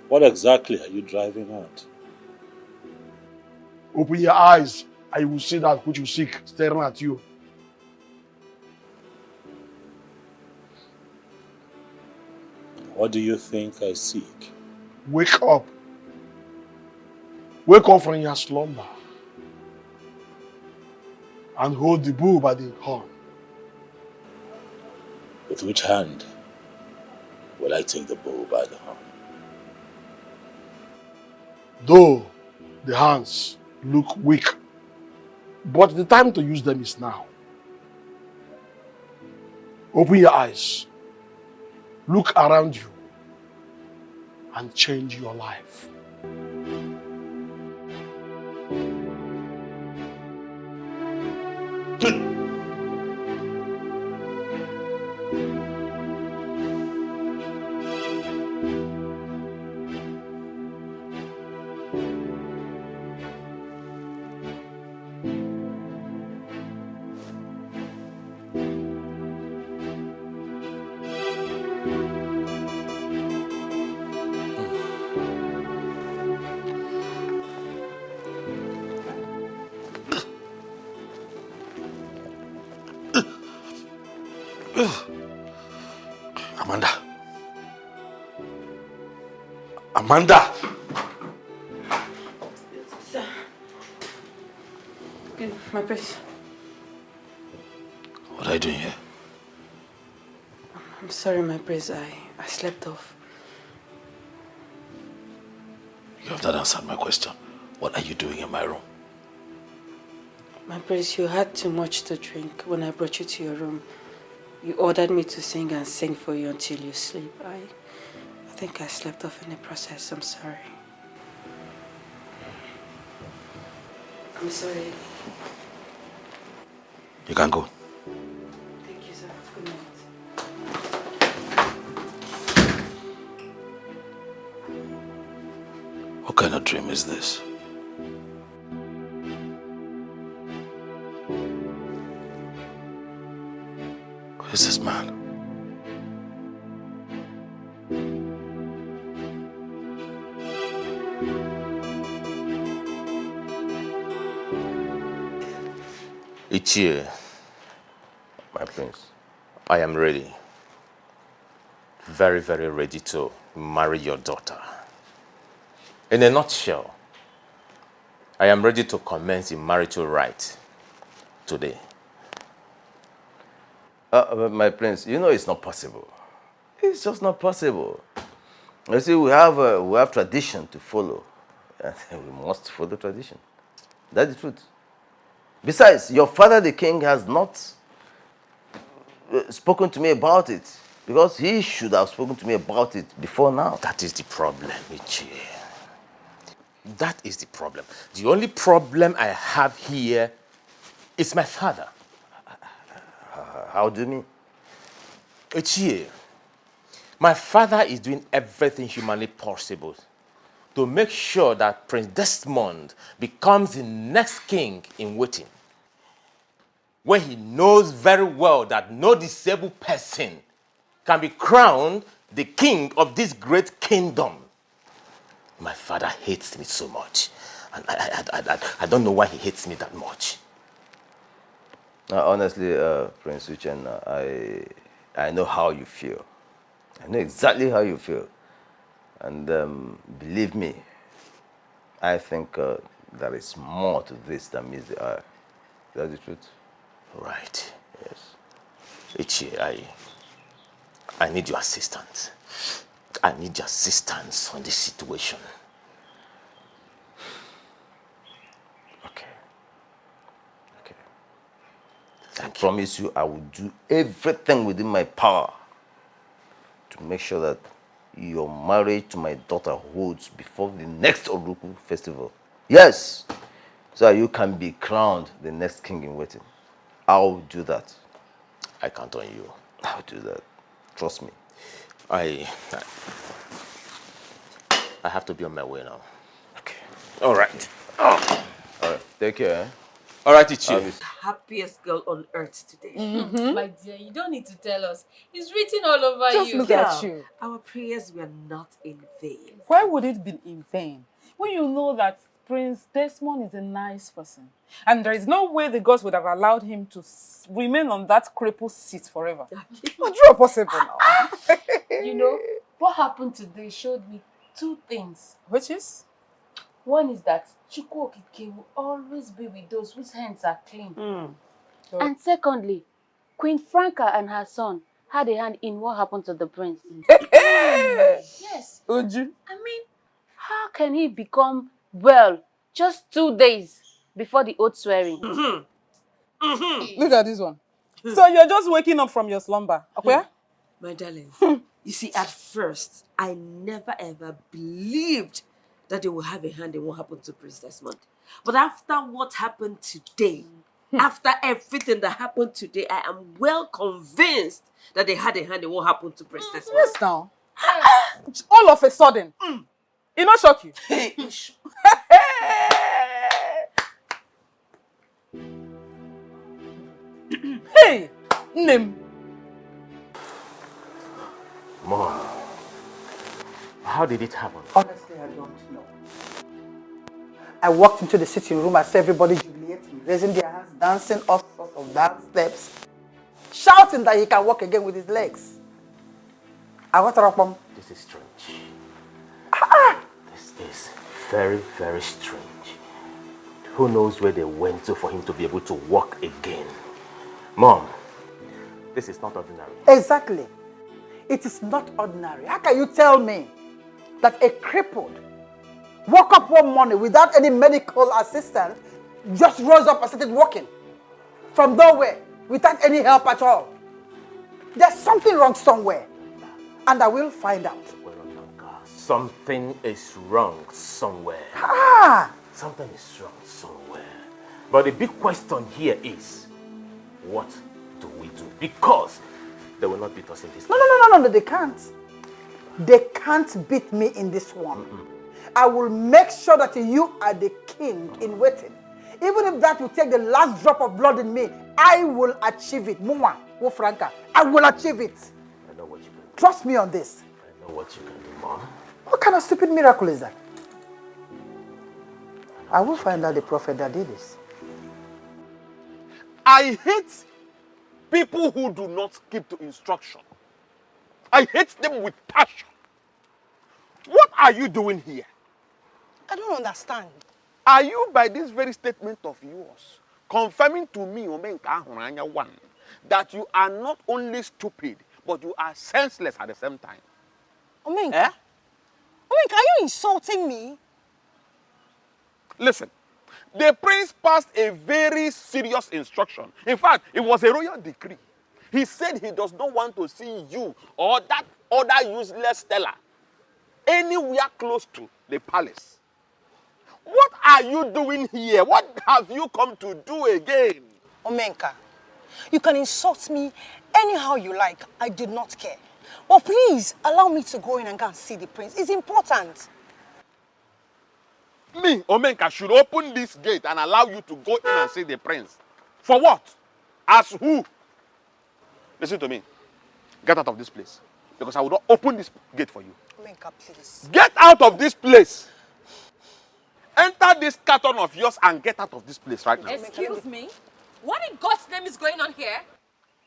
What exactly are you driving at? Open your eyes and you will see that which you seek staring at you. What do you think I seek? Wake up. Wake up from your slumber. and hold the bull by the horn. With which hand will I take the bull by the horn? Though the hands look weak, but the time to use them is now. Open your eyes, look around you, and change your life. Amanda. Amanda! Sir. Good, my prince. What are you doing here? I'm sorry, my prince. I slept off. You have not answered my question. What are you doing in my room? My prince, you had too much to drink when I brought you to your room. You ordered me to sing and sing for you until you sleep. I think I slept off in the process. I'm sorry. I'm sorry. You can go. Thank you, sir. Good night. What kind of dream is this? Who is this man? Ichie, my prince, I am ready. Very, very ready to marry your daughter. In a nutshell, I am ready to commence the marital rite today. My prince, you know it's not possible. It's just not possible. You see, we have tradition to follow, and we must follow tradition. That's the truth. Besides, your father, the king, has not spoken to me about it, because he should have spoken to me about it before now. That is the problem, Ichie. That is the problem. The only problem I have here is my father. How do you mean? Ichie, my father is doing everything humanly possible to make sure that Prince Desmond becomes the next king in waiting, when he knows very well that no disabled person can be crowned the king of this great kingdom. My father hates me so much, and I don't know why he hates me that much. Honestly, Prince Uchenna, I know how you feel. I know exactly how you feel. And believe me, I think there is more to this than meets the eye. That's the truth. Right. Yes. Ichie, I need your assistance. I need your assistance on this situation. I promise you I will do everything within my power to make sure that your marriage to my daughter holds before the next Oruku festival. Yes, so you can be crowned the next king in waiting. I'll do that. I count on you. I'll do that. Trust me. I have to be on my way now. Okay. All right. Oh. All right. Take care. All right, Ichie. Happiest girl on earth today. My dear, you don't need to tell us. It's written all over Just you. look at you. Our prayers were not in vain. Why would it be in vain? When you know that Prince Desmond is a nice person, and there is no way the gods would have allowed him to remain on that crippled seat forever. Not sure possible now. You know, what happened today showed me two things. Which is? One is that Chukwu Okike will always be with those whose hands are clean. And secondly, Queen Franca and her son had a hand in what happened to the prince. Yes. Uju. I mean, how can he become well just 2 days before the oath swearing? Look at this one. So you're just waking up from your slumber, okay? My darling, you see, at first, I never ever believed that they will have a hand in what happened to Prince Desmond. But after what happened today, after everything that happened today, I am well convinced that they had a hand in what happened to Prince Desmond. Yes, now. All of a sudden. It not shock you? Hey, Nim. Mom, how did it happen? Honestly, I don't know. I walked into the sitting room, I saw everybody jubilating, raising their hands, dancing all sorts of dance steps, shouting that he can walk again with his legs. I went up. This is strange. This is very, very strange. Who knows where they went to for him to be able to walk again? Mom, this is not ordinary. Exactly. It is not ordinary. How can you tell me that a crippled woke up one morning without any medical assistance, just rose up and started walking from nowhere without any help at all? There's something wrong somewhere, and I will find out. Something is wrong somewhere. Something is wrong somewhere. But the big question here is, what do we do? Because they will not beat us in this. No, they can't. They can't beat me in this one. I will make sure that you are the king in waiting. Even if that will take the last drop of blood in me, I will achieve it. Muma, Franca, I will achieve it. I know what you can do. Trust me on this. I know what you can do, Mom. What kind of stupid miracle is that? I will find out the prophet that did this. I hate people who do not keep to instruction. I hate them with passion. What are you doing here? I don't understand. Are you, by this very statement of yours, confirming to me, Omenka, one, that you are not only stupid, but you are senseless at the same time? Omenka? Omenka, are you insulting me? Listen, the prince passed a very serious instruction. In fact, it was a royal decree. He said he does not want to see you or that other useless Stella anywhere close to the palace. What are you doing here? What have you come to do again? Omenka, you can insult me anyhow you like. I do not care. But please, allow me to go in and go and see the prince. It's important. Me, Omenka, should open this gate and allow you to go in and see the prince. For what? As who? Listen to me. Get out of this place. Because I will not open this gate for you. Omenka, please. Get out of this place. Enter this carton of yours and get out of this place right now. Excuse me? What in God's name is going on here?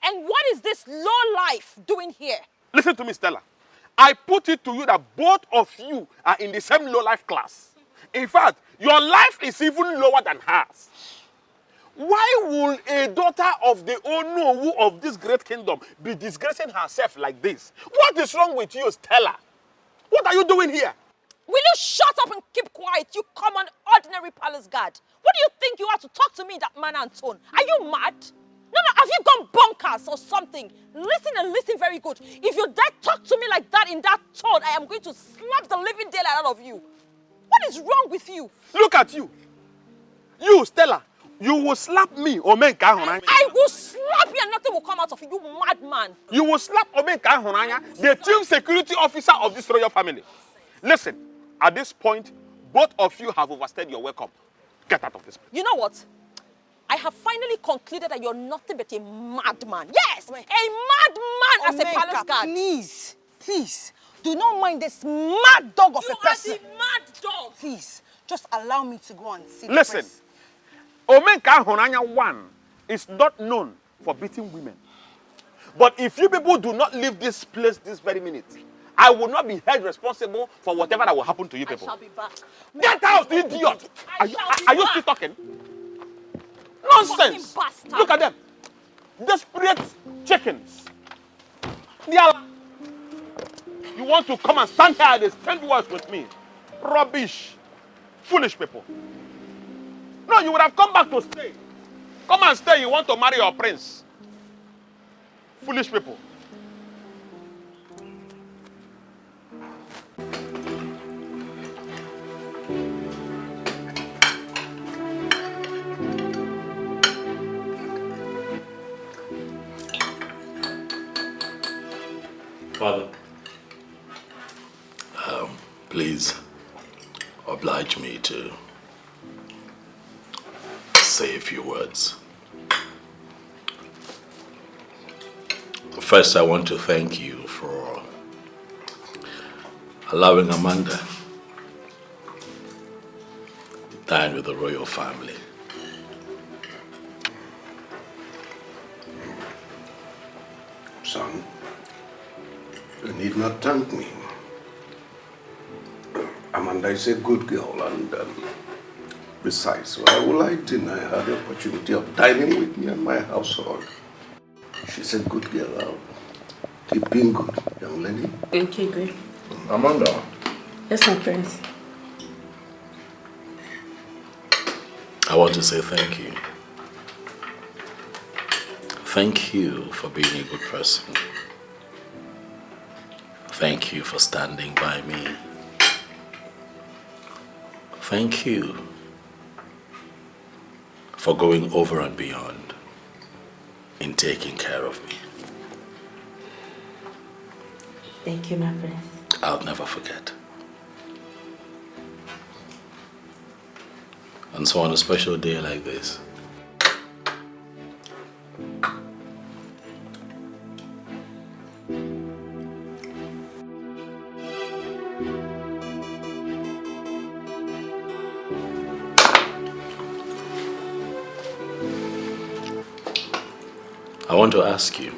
And what is this low life doing here? Listen to me, Stella. I put it to you that both of you are in the same low life class. In fact, your life is even lower than hers. Why will a daughter of the Onowu of this great kingdom be disgracing herself like this? What is wrong with you, Stella? What are you doing here? Will you shut up and keep quiet, you common ordinary palace guard? What do you think you are to talk to me in that manner and tone? Are you mad? No, have you gone bonkers or something? Listen and listen very good. If you dare talk to me like that in that tone, I am going to slap the living daylight out of you. What is wrong with you? Look at you. You, Stella, you will slap me, Omenka. I will slap you and nothing will come out of you, you madman. You will slap Omenka, the chief security officer of this royal family. Listen, at this point, both of you have overstayed your welcome. Get out of this place. You know what? I have finally concluded that you're nothing but a madman. Yes, a madman as a palace guard. Please, do not mind this mad dog of a person. You are the mad dog. Please, just allow me to go and see Listen, Omenka Honanya 1 is not known for beating women. But if you people do not leave this place this very minute, I will not be held responsible for whatever that will happen to you people. I shall be back. Get out, idiot! Are you still talking? Nonsense! Look at them. desperate chickens. They are... You want to come and stand here and spend words with me? Rubbish. Foolish people. No, you would have come back to stay. Come and stay. You want to marry your prince. Foolish people. Father, please oblige me to say a few words. First, I want to thank you for allowing Amanda to dine with the royal family. Son, you need not thank me. Amanda is a good girl, and besides, why will I deny her the opportunity of dining with me and my household? She's a good girl. Keep being good, young lady. Okay, great. Amanda. Yes, my prince. I want to say thank you. Thank you for being a good person. Thank you for standing by me. Thank you for going over and beyond in taking care of me. Thank you, my prince. I'll never forget. And so on a special day like this, I want to ask you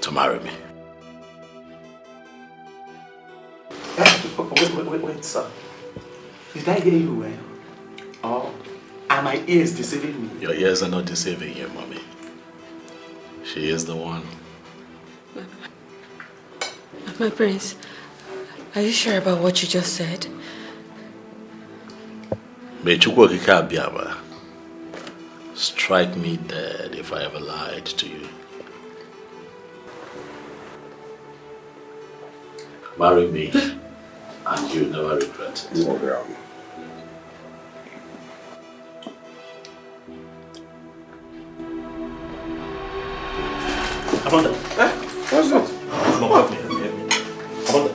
to marry me. Wait, sir. Did I hear you well? Or are my ears deceiving me? Your ears are not deceiving you, mommy. She is the one. My prince, are you sure about what you just said? May Chukwu Okike Abiama strike me dead if I ever lied to you. Marry me, and you'll never regret it. Amanda. What's it? No, help me. Amanda.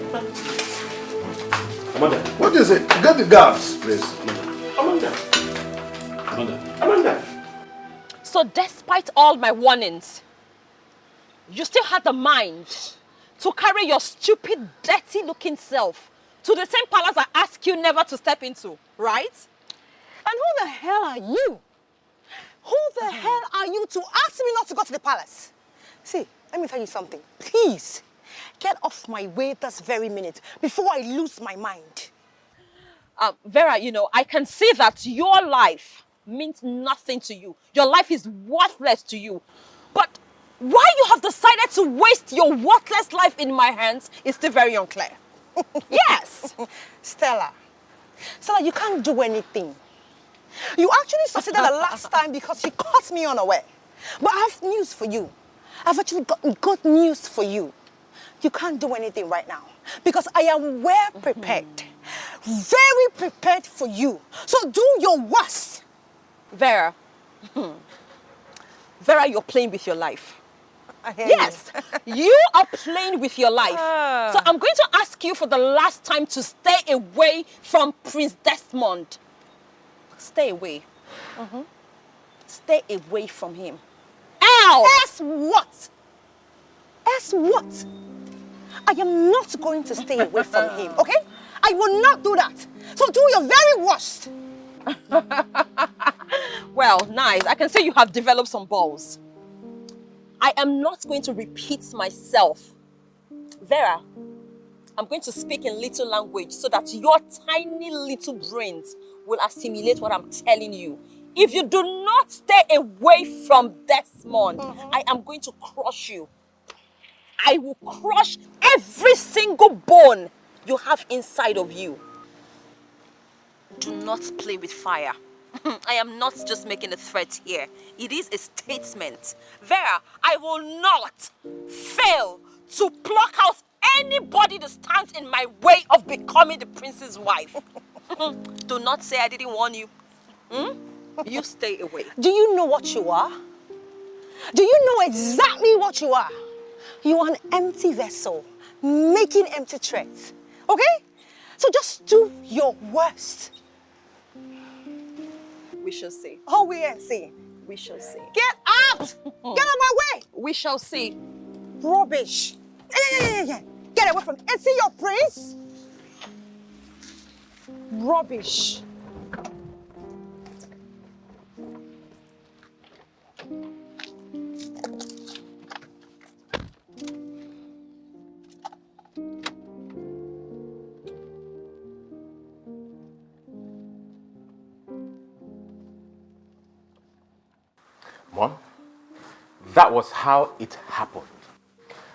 Amanda. What is it? Get the guards, please. Amanda. Amanda. So despite all my warnings, you still had the mind to carry your stupid, dirty-looking self to the same palace I asked you never to step into, right? And who the hell are you? Who the hell are you to ask me not to go to the palace? See, let me tell you something. Please, get off my way this very minute before I lose my mind. Vera, you know, I can see that your life means nothing to you. Your life is worthless to you. But why you have decided to waste your worthless life in my hands is still very unclear. Yes! Stella, you can't do anything. You actually succeeded the last time because you caught me unaware. But I have news for you. I've actually gotten good news for you. You can't do anything right now because I am well prepared. Very prepared for you. So do your worst. Vera. Vera, you're playing with your life. Yes, you are playing with your life. So I'm going to ask you for the last time to stay away from Prince Desmond. Stay away. Stay away from him. Else! Else what? Else what? I am not going to stay away from him, okay? I will not do that. So do your very worst. Well, nice. I can say you have developed some balls. I am not going to repeat myself. Vera, I'm going to speak in little language so that your tiny little brains will assimilate what I'm telling you If you do not stay away from Desmond, I am going to crush you. I will crush every single bone you have inside of you. Do not play with fire. I am not just making a threat here. It is a statement. Vera, I will not fail to pluck out anybody that stands in my way of becoming the prince's wife. Do not say I didn't warn you. You stay away. Do you know what you are? Do you know exactly what you are? You are an empty vessel, making empty threats. Okay? So just do your worst. We shall see. Oh, we ain't seeing. We shall see. Get up! Get out of my way! We shall see. Rubbish. Yeah. Get away from me. And see your prince? Rubbish. Mom, that was how it happened.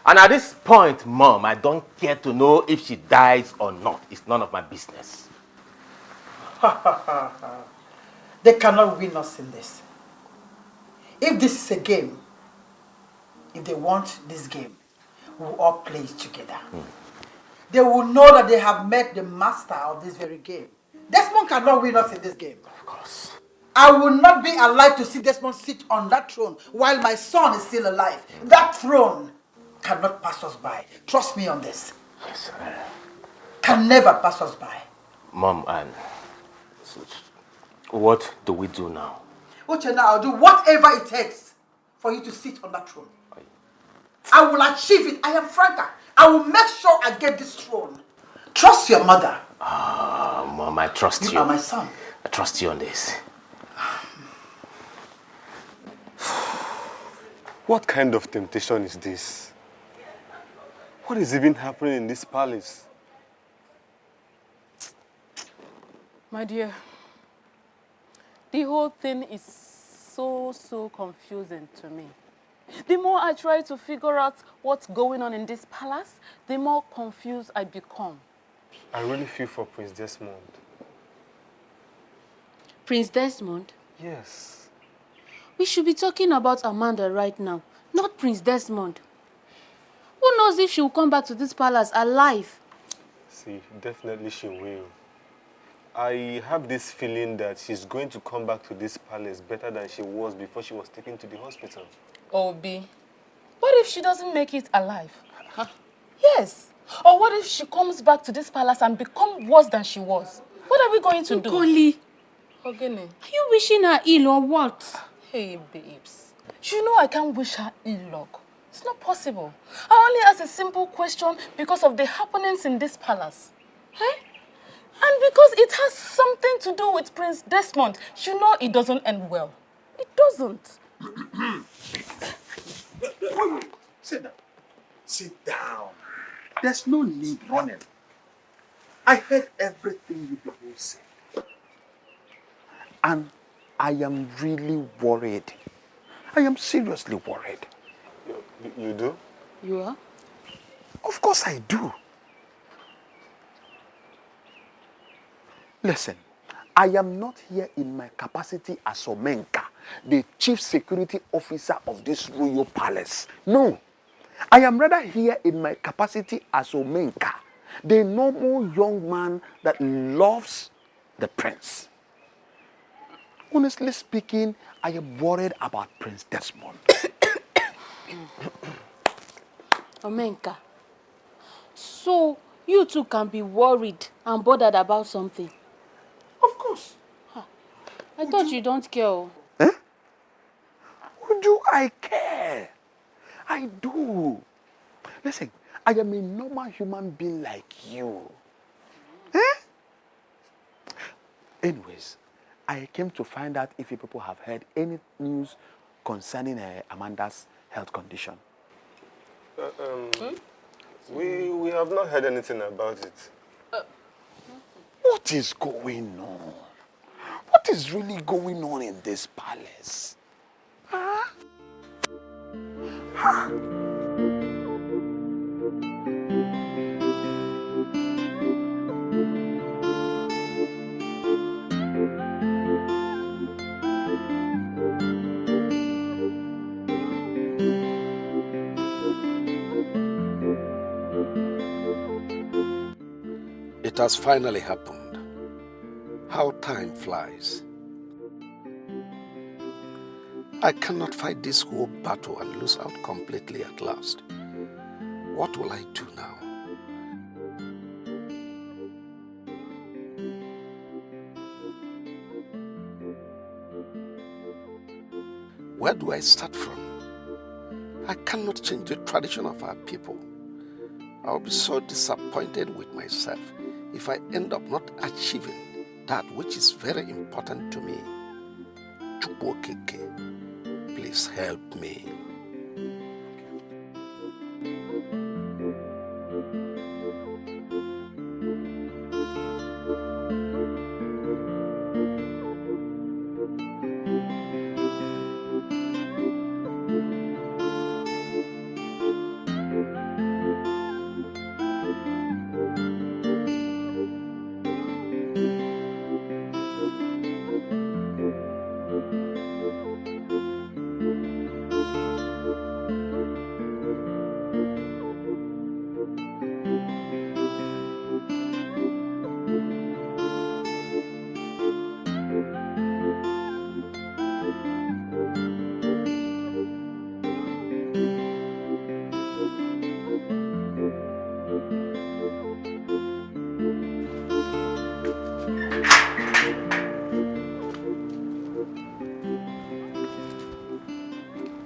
And at this point, Mom, I don't care to know if she dies or not. It's none of my business. They cannot win us in this. If this is a game, if they want this game, we will all play it together. They will know that they have met the master of this very game. Desmond cannot win us in this game. Of course. I will not be alive to see Desmond sit on that throne while my son is still alive. That throne cannot pass us by. Trust me on this. Yes, Can never pass us by. Mom, and what do we do now? Uchenna, I'll do whatever it takes for you to sit on that throne. I will achieve it. I am Franca. I will make sure I get this throne. Trust your mother. Mom, I trust you. You are my son. I trust you on this. What kind of temptation is this? What is even happening in this palace? My dear, the whole thing is so confusing to me. The more I try to figure out what's going on in this palace, the more confused I become. I really feel for Prince Desmond. Prince Desmond? Yes. We should be talking about Amanda right now, not Prince Desmond. Who knows if she will come back to this palace alive? See, definitely she will. I have this feeling that she's going to come back to this palace better than she was before she was taken to the hospital. Obi, what if she doesn't make it alive? Huh? Yes. Or what if she comes back to this palace and becomes worse than she was? What are we going to do? Nkoli, Ogene, are you wishing her ill or what? Hey, babes. You know I can't wish her ill luck. It's not possible. I only asked a simple question because of the happenings in this palace. Eh? And because it has something to do with Prince Desmond, you know it doesn't end well. It doesn't. Wait. Sit down. Sit down. There's no need running. I heard everything you people said. And I am really worried. I am seriously worried. You do? You are? Of course I do. Listen, I am not here in my capacity as Omenka, the chief security officer of this royal palace. No, I am rather here in my capacity as Omenka, the normal young man that loves the prince. Honestly speaking, I am worried about Prince Desmond. Omenka, so you two can be worried and bothered about something? Of course. I thought you don't care. Eh? Do I care? I do. Listen, I am a normal human being like you. Eh? Anyways, I came to find out if you people have heard any news concerning Amanda's health condition. We have not heard anything about it. What is going on? What What is really going on in this palace? Huh? Huh? It has finally happened. How time flies. I cannot fight this whole battle and lose out completely at last. What will I do now? Where do I start from? I cannot change the tradition of our people. I'll be so disappointed with myself if I end up not achieving that which is very important to me. Chukwokeke, please help me.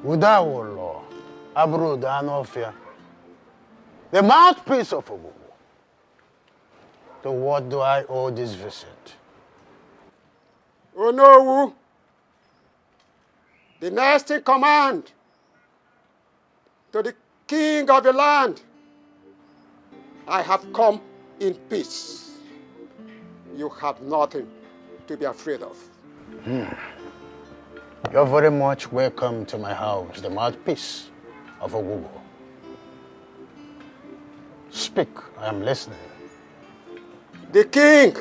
Udawolo, Abro Danofia, the mouthpiece of Ogugu. To what do I owe this visit? Onowu, the next in command to the king of the land. I have come in peace. You have nothing to be afraid of. You're very much welcome to my house, the mouthpiece of Ogugu. Speak, I am listening. The king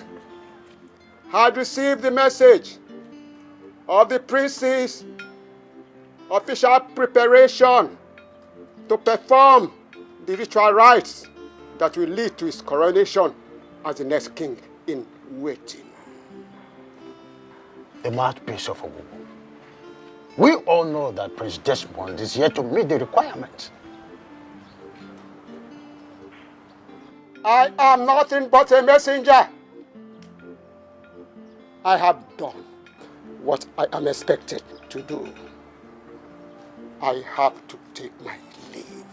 had received the message of the prince's official preparation to perform the ritual rites that will lead to his coronation as the next king in waiting. The mouthpiece of Ogugu. We all know that Prince Desmond is here to meet the requirements. I am nothing but a messenger. I have done what I am expected to do. I have to take my leave.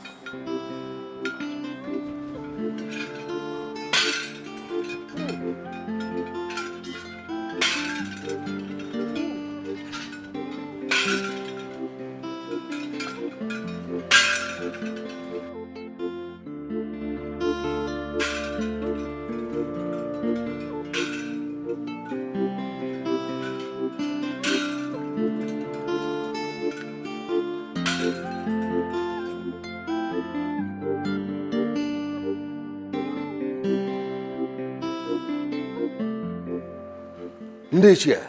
Ndechia,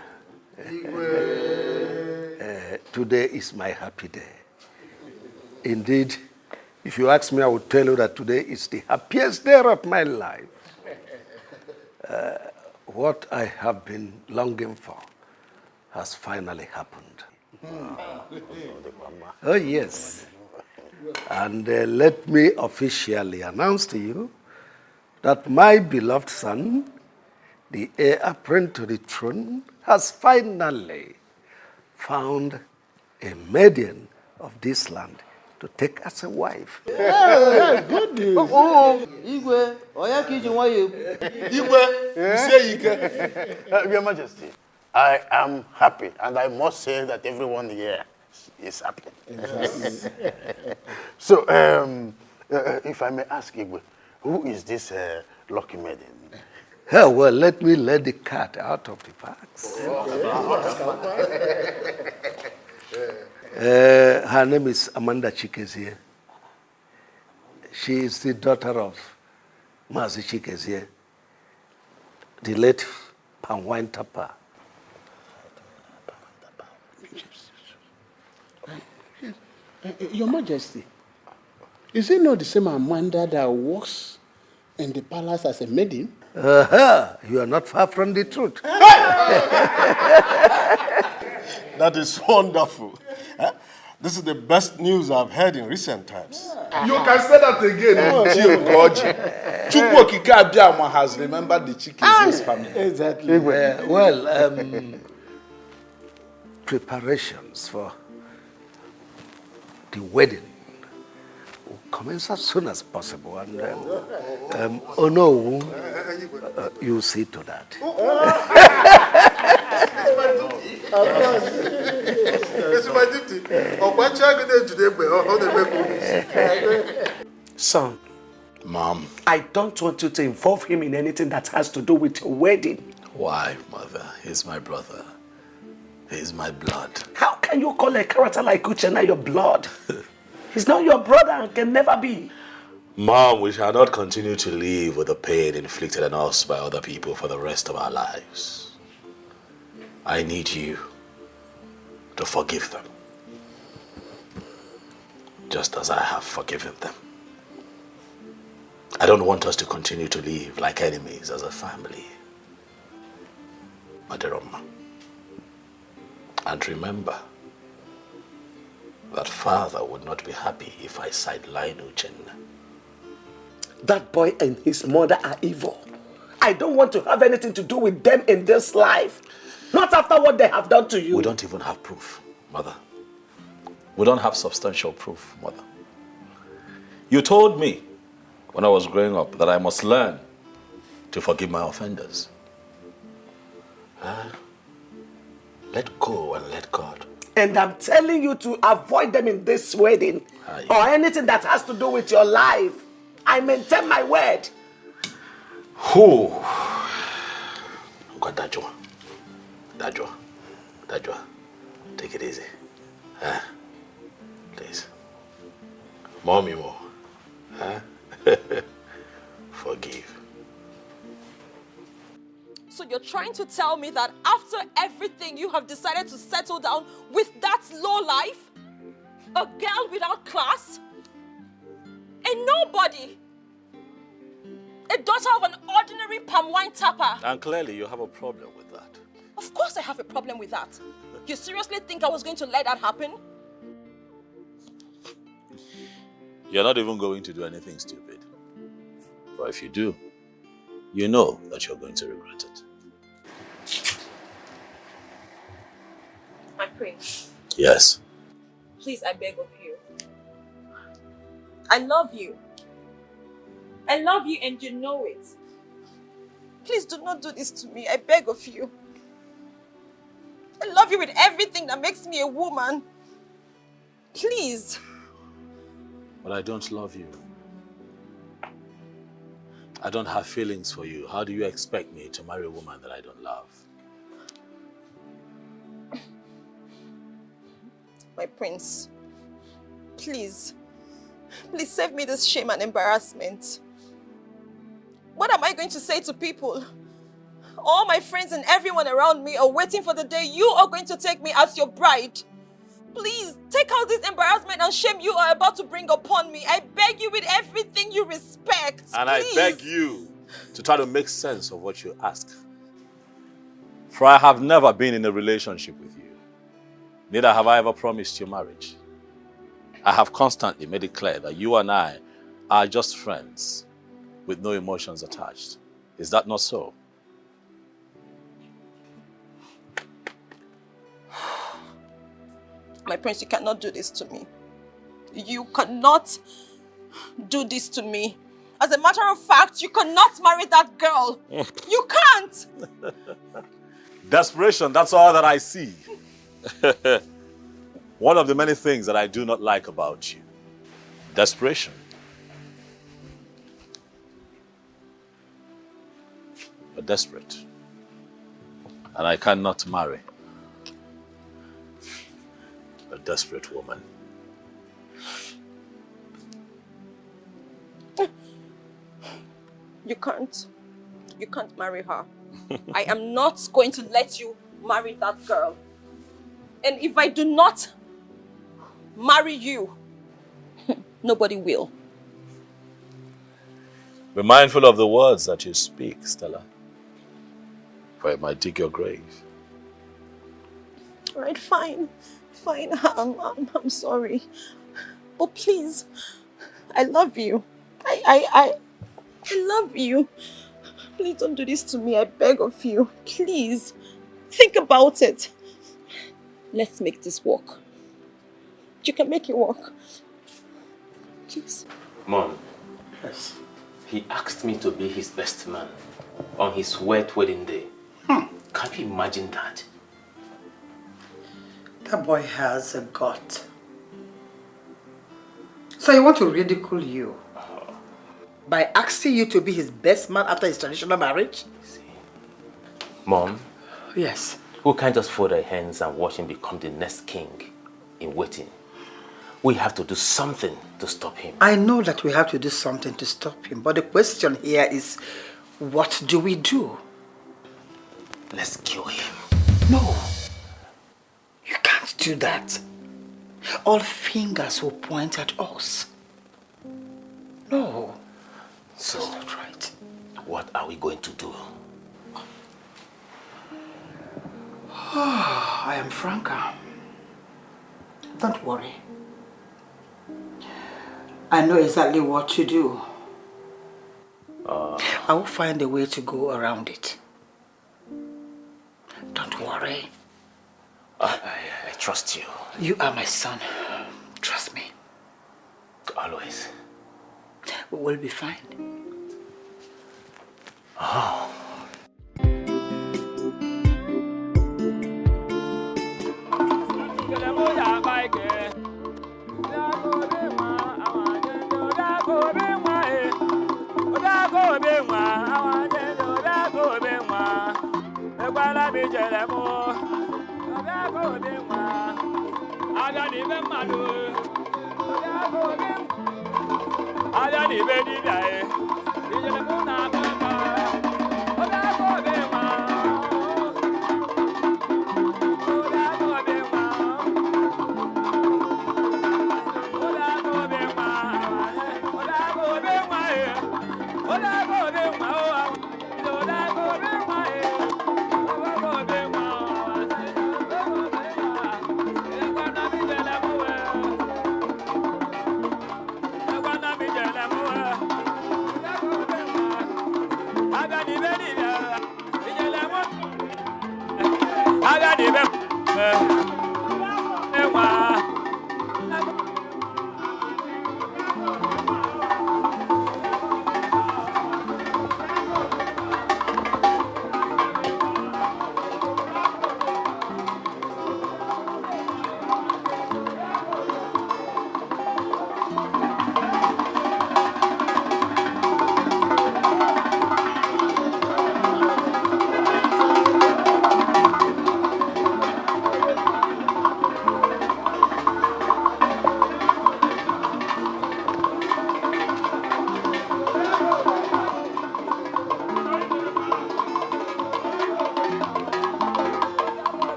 today is my happy day. Indeed, if you ask me, I will tell you that today is the happiest day of my life. What I have been longing for has finally happened. Oh, yes. And let me officially announce to you that my beloved son, the heir apparent to the throne, has finally found a maiden of this land to take as a wife. Hey, good news. Igwe, you say Ike. Your Majesty, I am happy, and I must say that everyone here is happy. Yes. So, if I may ask Igwe, who is this lucky maiden? Oh, well, let me let the cat out of the box. Her name is Amanda Chikezie. She is the daughter of Mazi Chikezie, the late Panwine Tapa. Your Majesty, is it not the same Amanda that works in the palace as a maiden? You are not far from the truth. That is wonderful. This is the best news I've heard in recent times. You can say that again. Chukwu Abiyama has remembered the Chikeze's family. Exactly. Preparations for the wedding will commence as soon as possible. And oh no, you see to that. Son. Mom. I don't want you to involve him in anything that has to do with your wedding. Why, Mother? He's my brother. He's my blood. How can you call a character like Uchenna your blood? He's not your brother and can never be. Mom, we shall not continue to live with the pain inflicted on us by other people for the rest of our lives. I need you to forgive them, just as I have forgiven them. I don't want us to continue to live like enemies as a family. Maderoma. And remember that father would not be happy if I sideline Uchenna. That boy and his mother are evil. I don't want to have anything to do with them in this life. Not after what they have done to you. We don't even have proof, Mother. We don't have substantial proof, Mother. You told me when I was growing up that I must learn to forgive my offenders. Let go and let God. And I'm telling you to avoid them in this wedding or anything that has to do with your life. I maintain my word. Who? God, Dajwa. Take it easy. Please. Mommy more. Forgive. So you're trying to tell me that after everything you have decided to settle down with that low life? A girl without class? A nobody? A daughter of an ordinary palm wine tapper? And clearly you have a problem with that. Of course I have a problem with that. You seriously think I was going to let that happen? You're not even going to do anything stupid. But if you do, you know that you're going to regret it. My prince. Yes. Please, I beg of you. I love you. I love you and you know it. Please do not do this to me. I beg of you. I love you with everything that makes me a woman. Please. But I don't love you. I don't have feelings for you. How do you expect me to marry a woman that I don't love? My prince, please save me this shame and embarrassment. What am I going to say to people? All my friends and everyone around me are waiting for the day you are going to take me as your bride. Please, take out this embarrassment and shame you are about to bring upon me. I beg you with everything you respect. And please. I beg you to try to make sense of what you ask. For I have never been in a relationship with you. Neither have I ever promised you marriage. I have constantly made it clear that you and I are just friends with no emotions attached. Is that not so? My prince, you cannot do this to me. You cannot do this to me. As a matter of fact, you cannot marry that girl. You can't! Desperation, that's all that I see. One of the many things that I do not like about you. Desperation. desperate. And I cannot marry a desperate woman. You can't. You can't marry her. I am not going to let you marry that girl. And if I do not marry you, nobody will. Be mindful of the words that you speak, Stella, for it might dig your grave. All right, fine. Fine. I'm sorry. But please, I love you. I love you. Please don't do this to me. I beg of you. Please. Think about it. Let's make this work. You can make it work. Please. Mom. Yes. He asked me to be his best man on his wet wedding day. Can you imagine that? That boy has a gut. So you want to ridicule you? By asking you to be his best man after his traditional marriage? Mom? Yes. We can't just fold our hands and watch him become the next king in waiting. We have to do something to stop him. I know that we have to do something to stop him, but the question here is, what do we do? Let's kill him. No. You can't do that. All fingers will point at us. No. So, that's not right. What are we going to do? I am Franca. Don't worry. I know exactly what to do. I will find a way to go around it. Don't worry. I trust you. You are my son. Trust me. Always. We will be fine. Oh.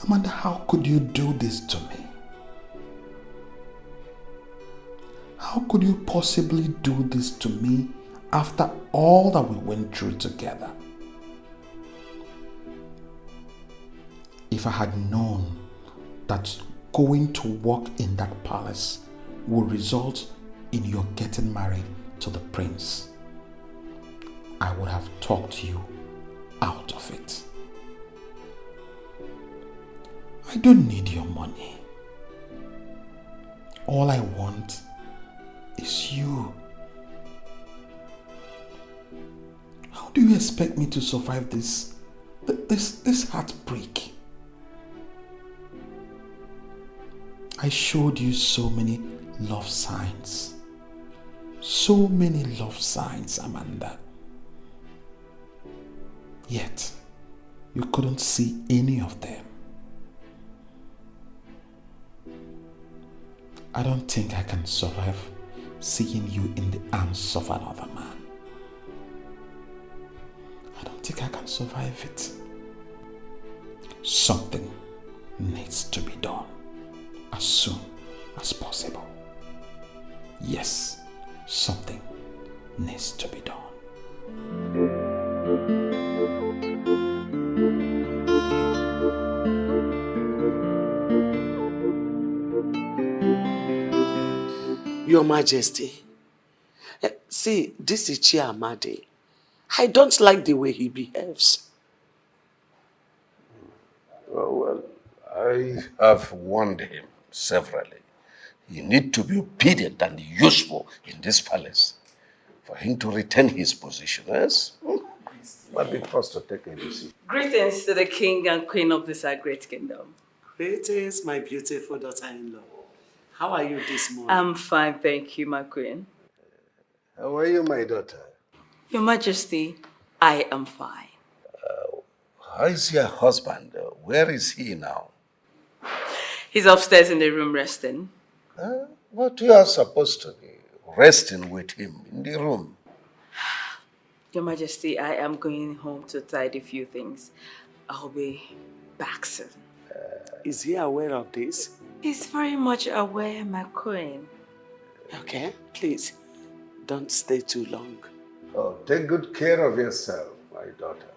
Amanda, how could you do this to me? How could you possibly do this to me after all that we went through together? If I had known that going to work in that palace would result in your getting married to the prince, I would have talked you out of it. I don't need your money. All I want is you. How do you expect me to survive this heartbreak? I showed you so many love signs. So many love signs, Amanda. Yet, you couldn't see any of them. I don't think I can survive seeing you in the arms of another man. I don't think I can survive it. Something needs to be done as soon as possible. Yes, something needs to be done. Your Majesty, see, this is Chiamade. I don't like the way he behaves. Well, I have warned him severally. You need to be obedient and useful in this palace for him to retain his position, yes? But be forced to take a decision. Greetings to the king and queen of this our great kingdom. Greetings, my beautiful daughter-in-law. How are you this morning? I'm fine, thank you, my queen. How are you, my daughter? Your Majesty, I am fine. How is your husband? Where is he now? He's upstairs in the room resting. But you are supposed to be resting with him in the room. Your Majesty, I am going home to tidy a few things. I'll be back soon. Is he aware of this? He's very much aware, my queen. Okay, please, don't stay too long. Oh, take good care of yourself, my daughter.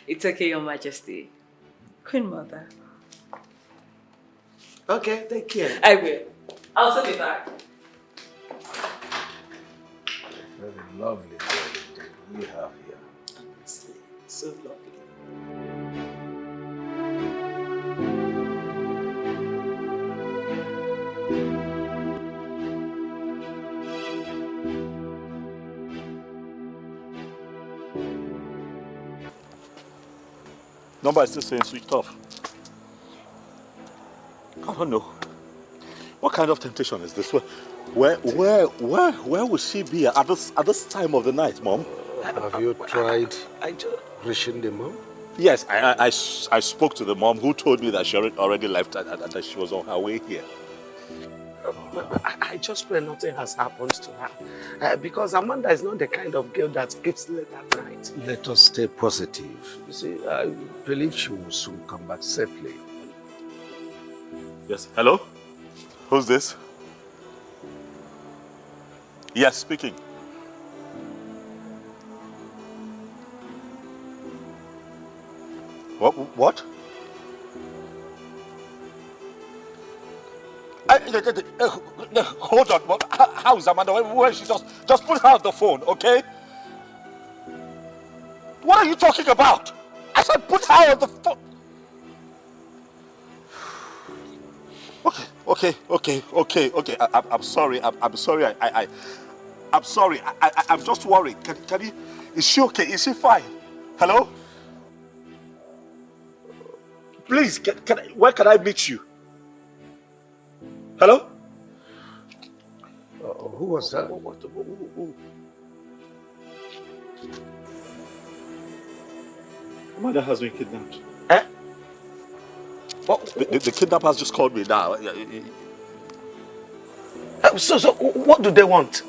It's okay, Your Majesty. Queen Mother. Okay, take care. I will. I'll send it back. Very lovely girl we have here. Honestly, so lovely. Number is still saying switched off. I don't know. What kind of temptation is this? Where would she be at this time of the night, Mom? Have you tried reaching the mom? Yes, I spoke to the mom who told me that she already left and that she was on her way here. I just pray nothing has happened to her. Because Amanda is not the kind of girl that sleeps late at night. Let us stay positive. You see, I believe she will soon come back safely. Yes, hello? Who's this? Yes, speaking. What? Hold on. How is Amanda? Where is she? Just put her on the phone, okay? What are you talking about? I said put her on the phone. Okay. I'm sorry. I'm sorry. I'm sorry. I'm just worried. Can you? Is she okay? Is she fine? Hello? Please, where can I meet you? Hello? Who was that? Amanda has been kidnapped. Eh? The kidnappers just called me now. So what do they want?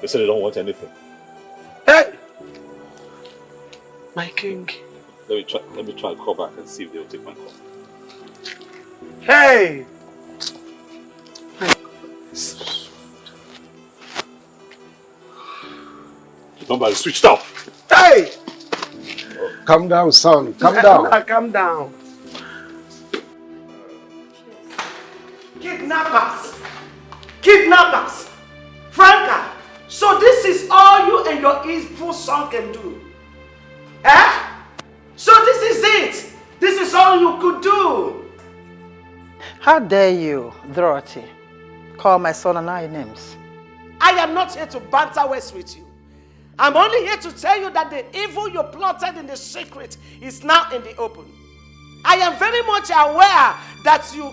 They said they don't want anything. Hey! My king. Let me try and call back and see if they'll take my call. Hey! The number is switched off. Hey! Calm down, son. Calm down. Calm down. Kidnappers! Kidnappers! Franca, so this is all you and your evil son can do? Eh? So this is it? This is all you could do? How dare you, Dorothy, call my son and I names? I am not here to banter words with you. I'm only here to tell you that the evil you plotted in the secret is now in the open. I am very much aware that you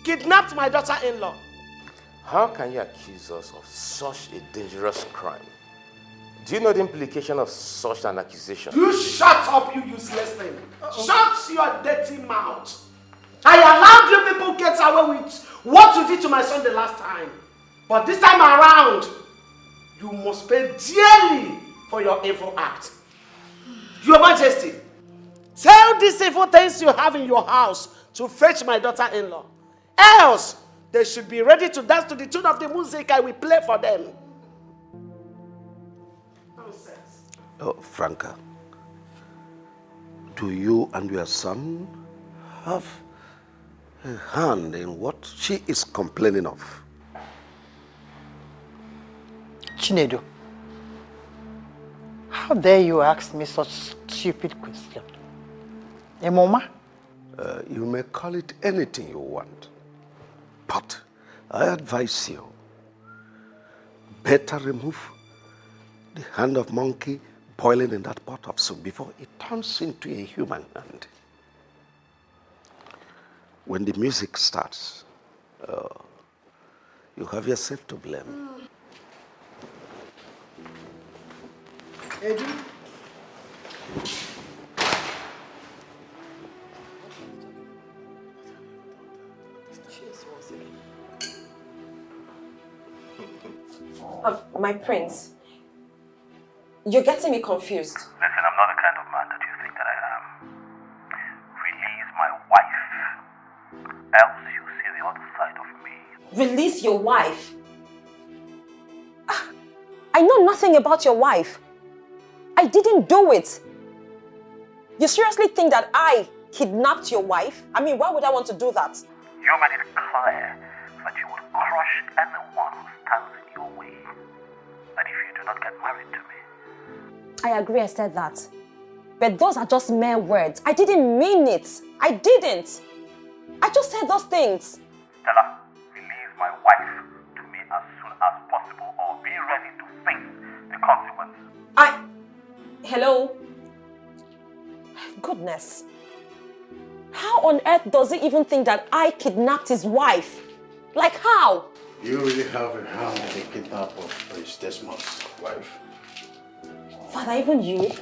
kidnapped my daughter-in-law. How can you accuse us of such a dangerous crime? Do you know the implication of such an accusation? You shut up, you useless thing. Shut your dirty mouth. I allowed you people get away with what you did to my son the last time. But this time around, you must pay dearly for your evil act. Your Majesty, tell these evil things you have in your house to fetch my daughter-in-law. Else, they should be ready to dance to the tune of the music I will play for them. Oh, Franca, do you and your son have a hand in what she is complaining of? Chinedu, how dare you ask me such stupid question? Emoma? You may call it anything you want, but I advise you, better remove the hand of monkey boiling in that pot of soup before it turns into a human hand. When the music starts, you have yourself to blame. Edu? My prince, you're getting me confused. Listen, I'm not the kind of man that you think that I am. Release my wife, else you see the other side of me. Release your wife? I know nothing about your wife. I didn't do it. You seriously think that I kidnapped your wife? I mean, why would I want to do that? You made it clear that you would crush anyone who stands in your way. And if you do not get married to me. I agree I said that. But those are just mere words. I didn't mean it. I didn't. I just said those things. Stella, release my wife to me as soon as possible or be ready to face the consequences. Hello? Goodness. How on earth does he even think that I kidnapped his wife? Like how? You really have a hand in the kidnap of Prince Desmond's wife. Father, even you?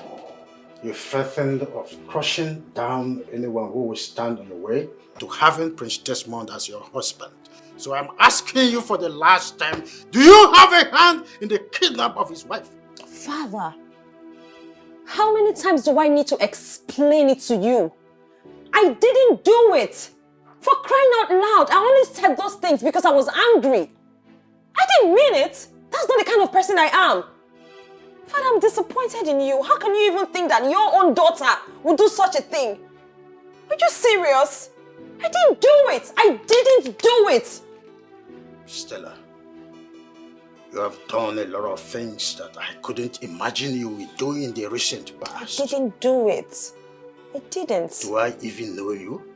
You threatened of crushing down anyone who will stand on the way to having Prince Desmond as your husband. So I'm asking you for the last time, do you have a hand in the kidnap of his wife? Father, how many times do I need to explain it to you? I didn't do it. For crying out loud, I only said those things because I was angry. I didn't mean it. That's not the kind of person I am. Father, I'm disappointed in you. How can you even think that your own daughter would do such a thing? Are you serious? I didn't do it. I didn't do it. Stella, you have done a lot of things that I couldn't imagine you would do in the recent past. I didn't do it. I didn't. Do I even know you?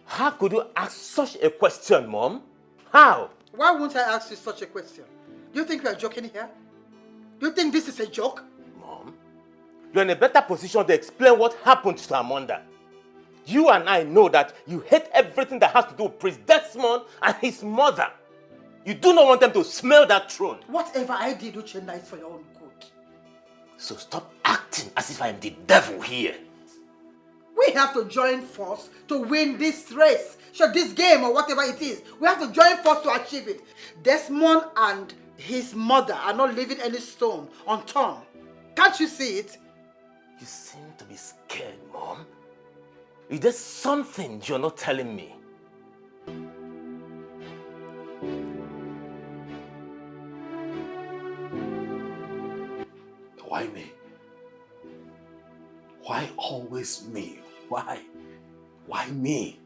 How could you ask such a question, Mom? How? Why won't I ask you such a question? Do you think we are joking here? Do you think this is a joke? Mom, you're in a better position to explain what happened to Amanda. You and I know that you hate everything that has to do with Prince Desmond and his mother. You do not want them to smell that throne. Whatever I did, Uchenna, is for your own good. So stop acting as if I am the devil here. We have to join force to win this race. Sure, this game or whatever it is. We have to join force to achieve it. Desmond and his mother are not leaving any stone unturned. Can't you see it? You seem to be scared, Mom. Is there something you're not telling me? Why me? Why always me? Why? Why me?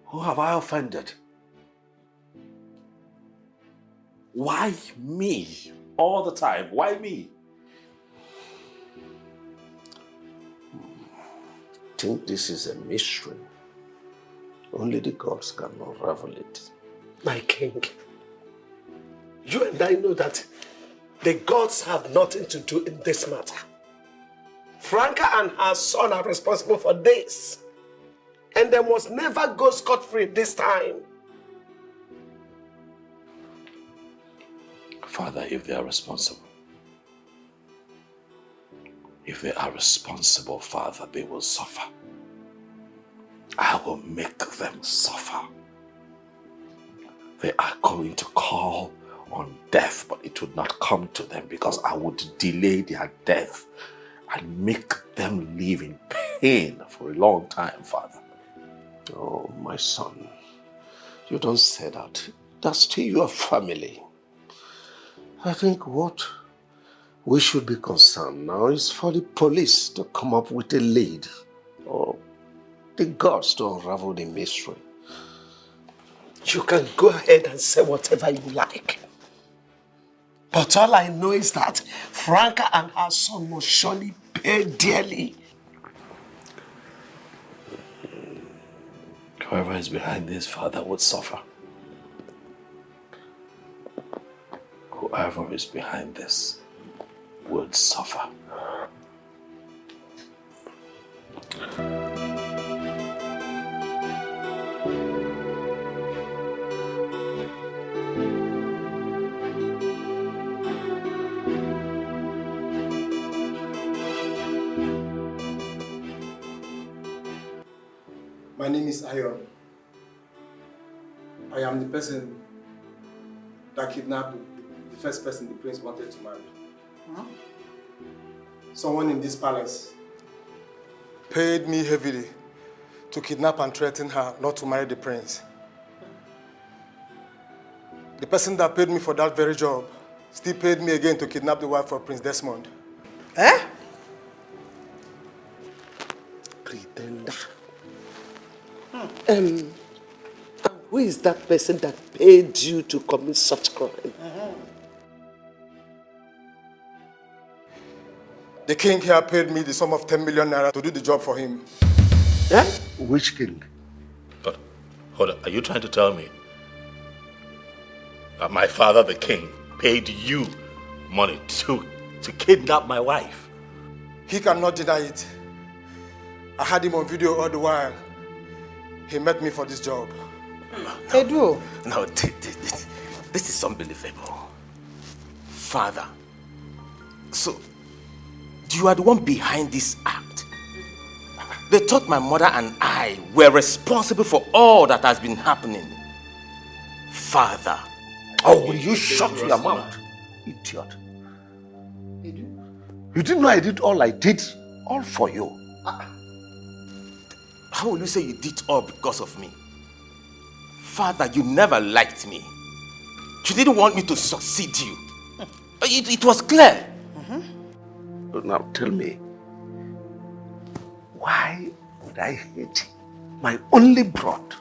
Who have I offended? Why me? All the time, why me? I think this is a mystery. Only the gods can unravel it. My king, you and I know that the gods have nothing to do in this matter. Franca and her son are responsible for this. And they must never go scot-free this time. Father, if they are responsible, Father, they will suffer. I will make them suffer. They are going to call on death, but it would not come to them because I would delay their death and make them live in pain for a long time, Father. Oh, my son, you don't say that. That's still your family. I think what we should be concerned now is for the police to come up with a lead, or the gods to unravel the mystery. You can go ahead and say whatever you like. But all I know is that Franca and her son must surely pay dearly. Whoever is behind this, Father, would suffer. Whoever is behind this would suffer. My name is Ayon. I am the person that kidnapped the first person the prince wanted to marry. Huh? Someone in this palace paid me heavily to kidnap and threaten her not to marry the prince. The person that paid me for that very job still paid me again to kidnap the wife of Prince Desmond. Eh? Pretender. And who is that person that paid you to commit such crime? The king here paid me the sum of 10 million naira to do the job for him. Eh? Which king? But, hold on, are you trying to tell me that my father, the king, paid you money to kidnap my wife? He cannot deny it. I had him on video all the while. He met me for this job. Edu. No, this is unbelievable. Father, so you are the one behind this act. They thought my mother and I were responsible for all that has been happening. Father. Oh, will you shut your mouth, idiot? You didn't know I did all I did, all for you. How will you say you did all because of me? Father, you never liked me. You didn't want me to succeed you. It was clear. Now tell me, why would I hate my only brother?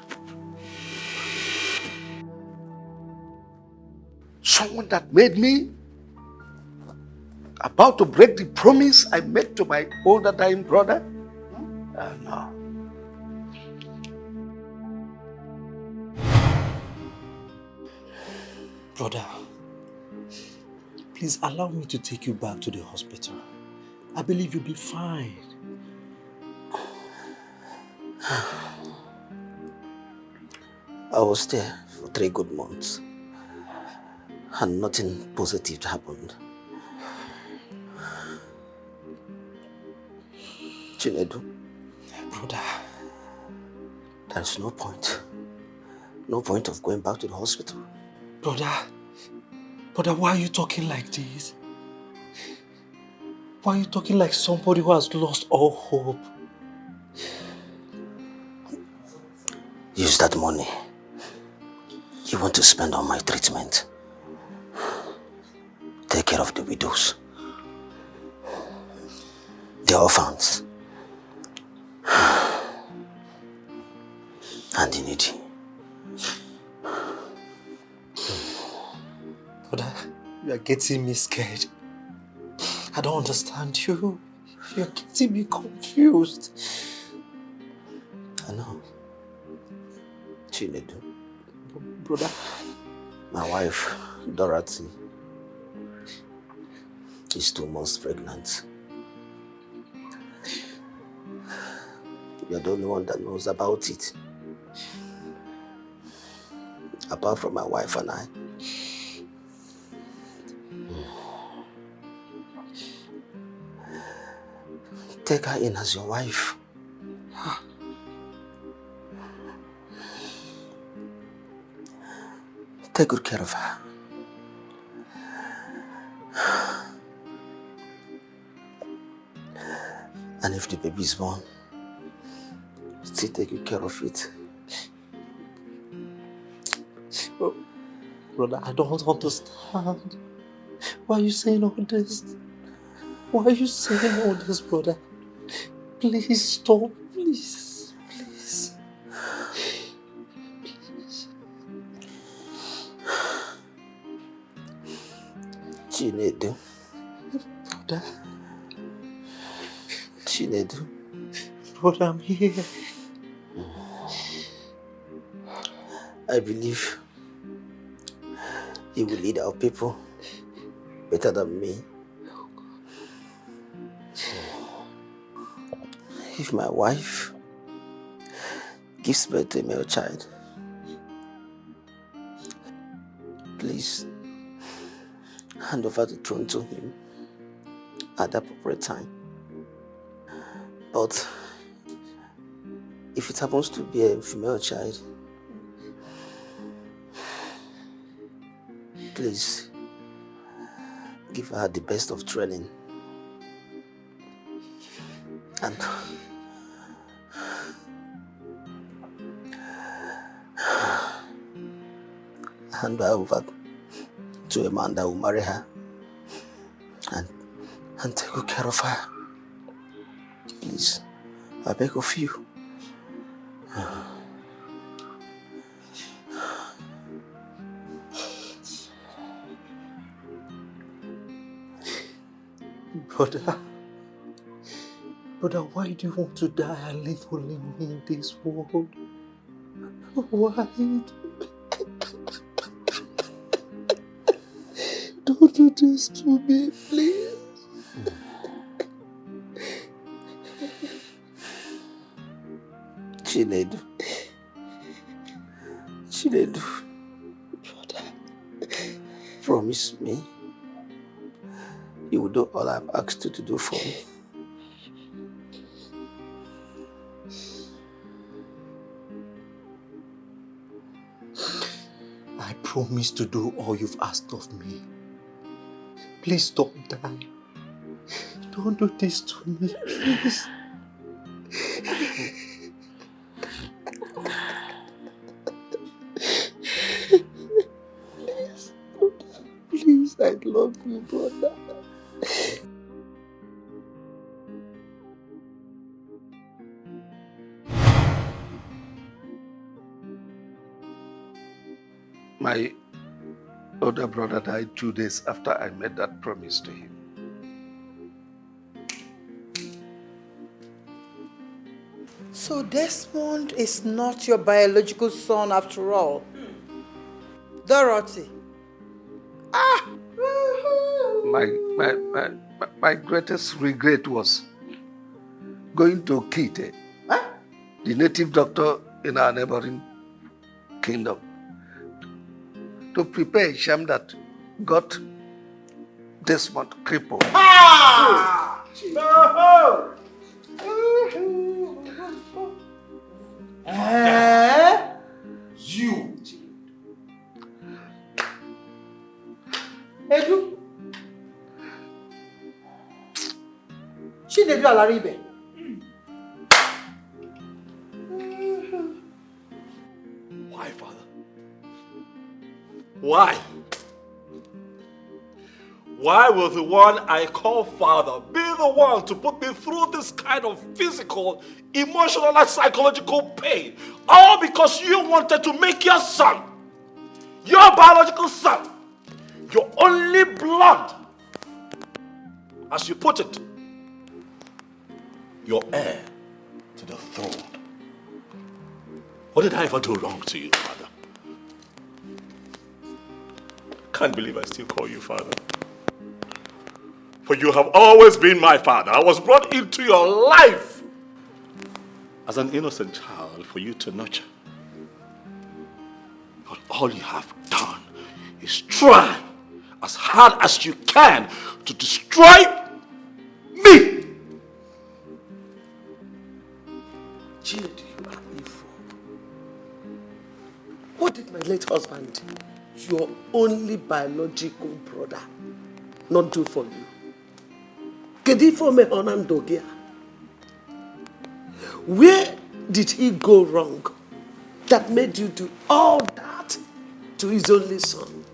Someone that made me about to break the promise I made to my older dying brother? No. Brother, please allow me to take you back to the hospital. I believe you'll be fine. I was there for 3 good months and nothing positive happened. Chinedu, brother, there's no point of going back to the hospital. Brother, why are you talking like this? Why are you talking like somebody who has lost all hope? Use that money you want to spend on my treatment. Take care of the widows, the orphans, and the needy. Brother, you are getting me scared. I don't understand you. You're getting me confused. I know. Chinedu. Brother. My wife, Dorothy, is 2 months pregnant. You're the only one that knows about it. Apart from my wife and I. Take her in as your wife. Take good care of her. And if the baby is born, still take good care of it. Oh, brother, I don't understand. Why are you saying all this? Why are you saying all this, brother? Please stop, please, please. Chinedu. Brother. Chinedu. Brother, I'm here. I believe you will lead our people better than me. If my wife gives birth to a male child, please hand over the throne to him at the appropriate time. But if it happens to be a female child, please give her the best of training and hand her over to a man that will marry her and take good care of her. Please, I beg of you. Brother, why do you want to die and leave only me in this world? Why? Don't do this to me, please. Chinedu. Chinedu. Brother. Promise me you will do all I've asked you to do for me. I promise to do all you've asked of me. Please don't die. Don't do this to me, please. Please, I love you, brother. My older brother died 2 days after I made that promise to him. So Desmond is not your biological son after all. Dorothy. My greatest regret was going to Kite, the native doctor in our neighboring kingdom, to prepare a sham that got Desmond crippled. You. Edu. Chinedu Alaribe. Why, Father? Why? Why will the one I call Father be the one to put me through this kind of physical, emotional, and psychological pain? All because you wanted to make your son, your biological son, your only blood, as you put it, your heir to the throne. What did I ever do wrong to you, Father? Can't believe I still call you Father. For you have always been my father. I was brought into your life as an innocent child for you to nurture. But all you have done is try as hard as you can to destroy me. Chinedu, you are evil. What did my late husband, your only biological brother, not do for you? Where did he go wrong that made you do all that to his only son?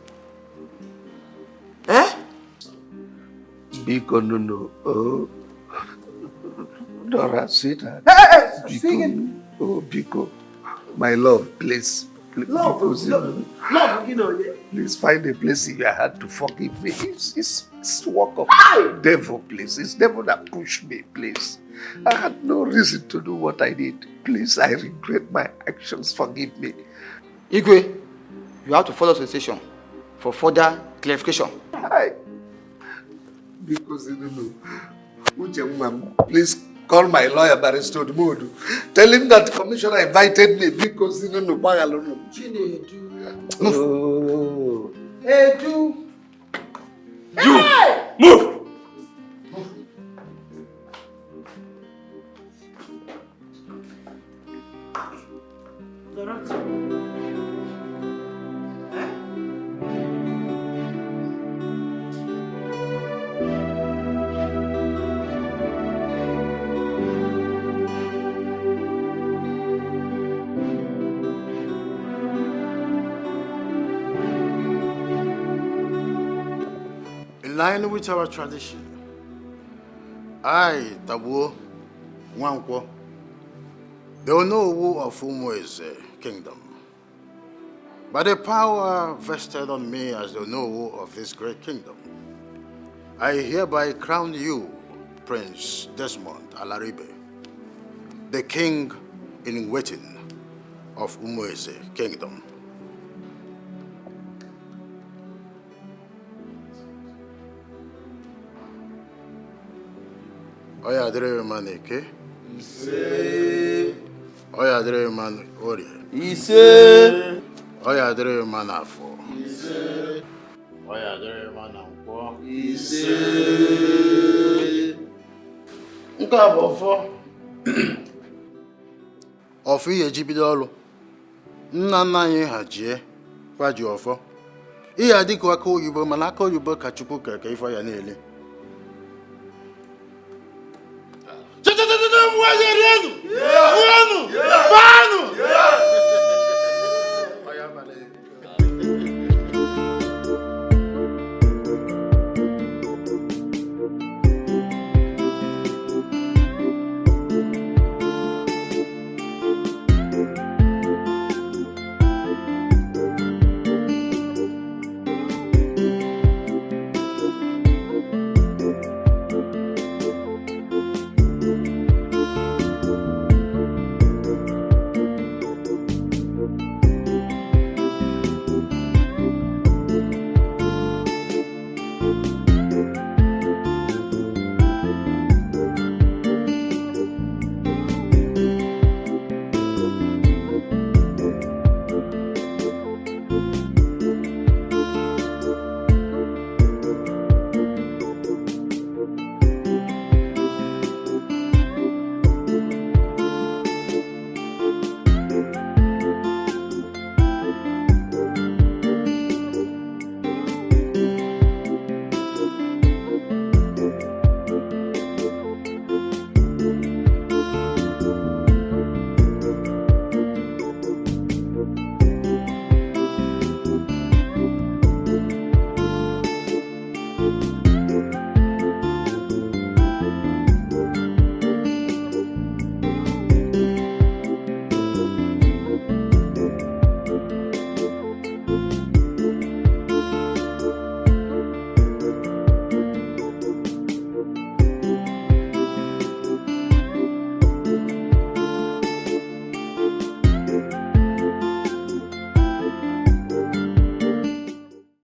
Eh? Biko, no. Oh. Dora, sweetheart. Biko. Oh, Biko. My love, please. Love, Biko, you know, yeah. Please find a place in your heart to forgive me. It's work of devil, please. It's devil that pushed me, please. I had no reason to do what I did. Please, I regret my actions. Forgive me. Igwe, you have to follow the station for further clarification. Hi. Because you don't know. Uchenna, please call my lawyer, Barrister Modu. Tell him that the commissioner invited me because you don't know. Chinedu. Oh. Edu. You! Hey! Move! In line with our tradition, I, Tabu, Nwankwo, the Onowu of Umueze kingdom, by the power vested on me as the Onowu of this great kingdom, I hereby crown you, Prince Desmond Alaribe, the king in waiting of Umueze kingdom. Oya dere man Eke. Ise. Oya dere man Orie. Ise. Oya dere man Afo. Ise. Oya dere man Nkwo. Ise. Nke a bụ ọfọ ihe ji bido ọrụ. Nna nna anyị ha jie kwa ji ọfọ. Ihe adịkwa aka oyibo mana aka oyibo ka Chukwu kere ka ife ya na-ele.